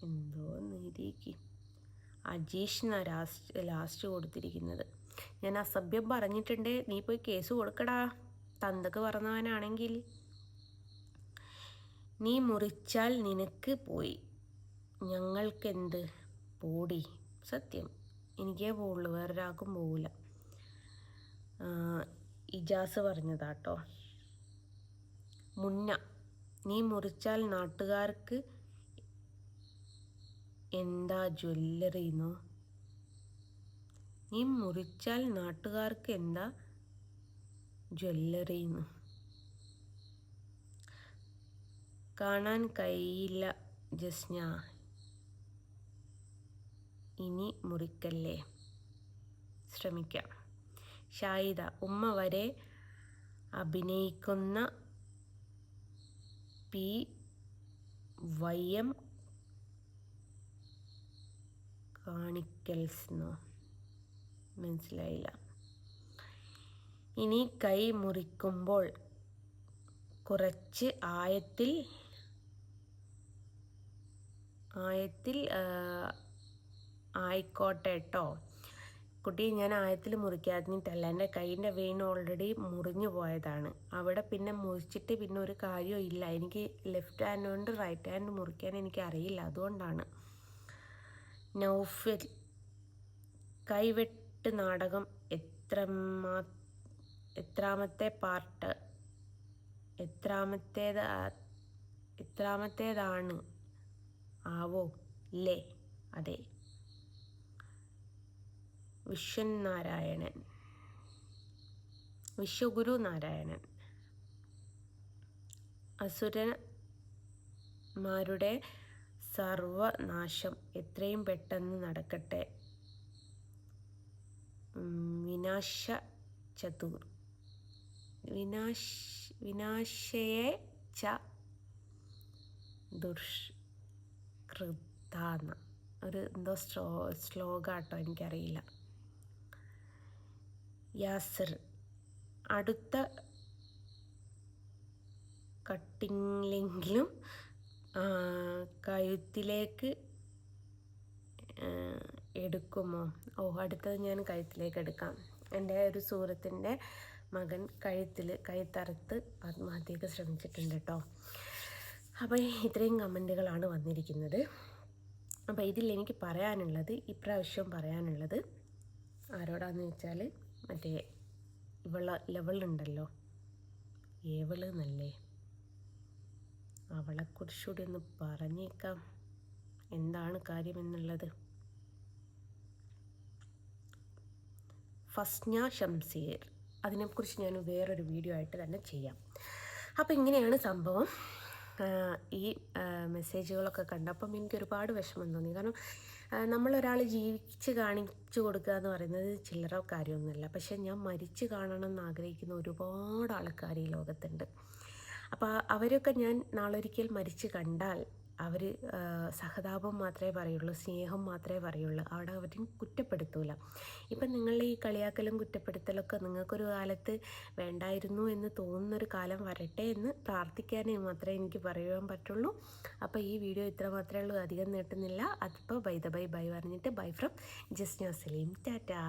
എന്തോ നീതിക്ക് അജീഷ് ലാസ്റ്റ് കൊടുത്തിരിക്കുന്നത്. ഞാൻ അസഭ്യം പറഞ്ഞിട്ടുണ്ട്, നീ പോയി കേസ് കൊടുക്കടാ. തന്തക്ക് പറഞ്ഞവനാണെങ്കിൽ നീ മുറിച്ചാൽ നിനക്ക് പോയി, ഞങ്ങൾക്കെന്ത്? പോടി. സത്യം, എനിക്കേ പോവുള്ളൂ, വേറൊരാൾക്കും പോവില്ല. ഇജാസ് പറഞ്ഞതാട്ടോ. മുന്ന, നീ മുറിച്ചാൽ നാട്ടുകാർക്ക് എന്താ ജ്വല്ലറിന്നോ? നീ മുറിച്ചാൽ നാട്ടുകാർക്ക് എന്താ ജ്വല്ലറിന്ന്? കാണാൻ കഴിയില്ല ജസ്ന, ഇനി മുറിക്കല്ലേ, ശ്രമിക്കാം. ഷാഹിദ, ഉമ്മ വരെ അഭിനയിക്കുന്ന PYM കാണിക്കൽസ്ന്നോ? മനസ്സിലായില്ല. ഇനി കൈ മുറിക്കുമ്പോൾ കുറച്ച് ആയത്തിൽ ആയിക്കോട്ടെ കേട്ടോ കുട്ടി. ഞാൻ ആയത്തിൽ മുറിക്കാതിട്ടല്ല, എൻ്റെ കൈയിൻ്റെ വെയിൻ ഓൾറെഡി മുറിഞ്ഞു പോയതാണ്. അവിടെ പിന്നെ മുറിച്ചിട്ട് പിന്നെ ഒരു കാര്യവും ഇല്ല. എനിക്ക് ലെഫ്റ്റ് ഹാൻഡ് കൊണ്ട് റൈറ്റ് ഹാൻഡ് മുറിക്കാൻ എനിക്ക് അറിയില്ല, അതുകൊണ്ടാണ്. നൗഫൽ, കൈവെട്ട് നാടകം എത്രാമത്തെ പാർട്ട്? എത്രാമത്തേതാണ് ആവോ? ഇല്ലേ? അതെ. വിശ്വഗുരു നാരായണൻ, അസുരന്മാരുടെ സർവനാശം എത്രയും പെട്ടെന്ന് നടക്കട്ടെ. വിനാശയെ ച ദുഷ്കൃതാന്ന ഒരു എന്തോ ശ്ലോകാട്ടോ, എനിക്കറിയില്ല. യാസിർ, അടുത്ത കട്ടിങ്ങിലെങ്കിലും കഴുത്തിലേക്ക് എടുക്കുമോ? അടുത്തത് ഞാൻ കഴുത്തിലേക്ക് എടുക്കാം. എൻ്റെ ഒരു സുഹൃത്തിൻ്റെ മകൻ കഴുത്തറുത്ത് ആത്മഹത്യക്ക് ശ്രമിച്ചിട്ടുണ്ട് കേട്ടോ. അപ്പോൾ ഇത്രയും കമൻറ്റുകളാണ് വന്നിരിക്കുന്നത്. അപ്പോൾ ഇതിൽ എനിക്ക് ഇപ്രാവശ്യം പറയാനുള്ളത് ആരോടാന്ന് വെച്ചാൽ, മറ്റേ ലെവലുണ്ടല്ലോ, ഏവള് എന്നല്ലേ, അവളെക്കുറിച്ചുകൂടി ഒന്ന് പറഞ്ഞേക്കാം എന്താണ് കാര്യമെന്നുള്ളത്. ഫസ്ന ഷംസീർ, അതിനെക്കുറിച്ച് ഞാൻ വേറൊരു വീഡിയോ ആയിട്ട് തന്നെ ചെയ്യാം. അപ്പോൾ ഇങ്ങനെയാണ് സംഭവം. ഈ മെസ്സേജുകളൊക്കെ കണ്ടപ്പം എനിക്ക് ഒരുപാട് വിഷമം തോന്നി. കാരണം നമ്മളൊരാൾ ജീവിച്ച് കാണിച്ചു കൊടുക്കുക എന്ന് പറയുന്നത് ചില്ലറ കാര്യമൊന്നുമല്ല. പക്ഷേ ഞാൻ മരിച്ച് കാണണം എന്ന് ആഗ്രഹിക്കുന്ന ഒരുപാട് ആൾക്കാർ ഈ ലോകത്തുണ്ട്. അപ്പോൾ അവരൊക്കെ ഞാൻ നാളൊരിക്കൽ മരിച്ച് കണ്ടാൽ അവർ സഹതാപം മാത്രമേ പറയുള്ളൂ, സ്നേഹം മാത്രമേ പറയുള്ളൂ. അവിടെ അവരും കുറ്റപ്പെടുത്തൂല. ഇപ്പം നിങ്ങളുടെ ഈ കളിയാക്കലും കുറ്റപ്പെടുത്തലൊക്കെ നിങ്ങൾക്കൊരു കാലത്ത് വേണ്ടായിരുന്നു എന്ന് തോന്നുന്നൊരു കാലം വരട്ടെ എന്ന് പ്രാർത്ഥിക്കാനേ മാത്രമേ എനിക്ക് പറയാൻ പറ്റുള്ളൂ. അപ്പോൾ ഈ വീഡിയോ ഇത്ര മാത്രമേ ഉള്ളൂ, അധികം നീട്ടുന്നില്ല. അതിപ്പോൾ ബൈ പറഞ്ഞിട്ട് ബൈ ഫ്രം ജസ്ന സലീം, ടാറ്റാ.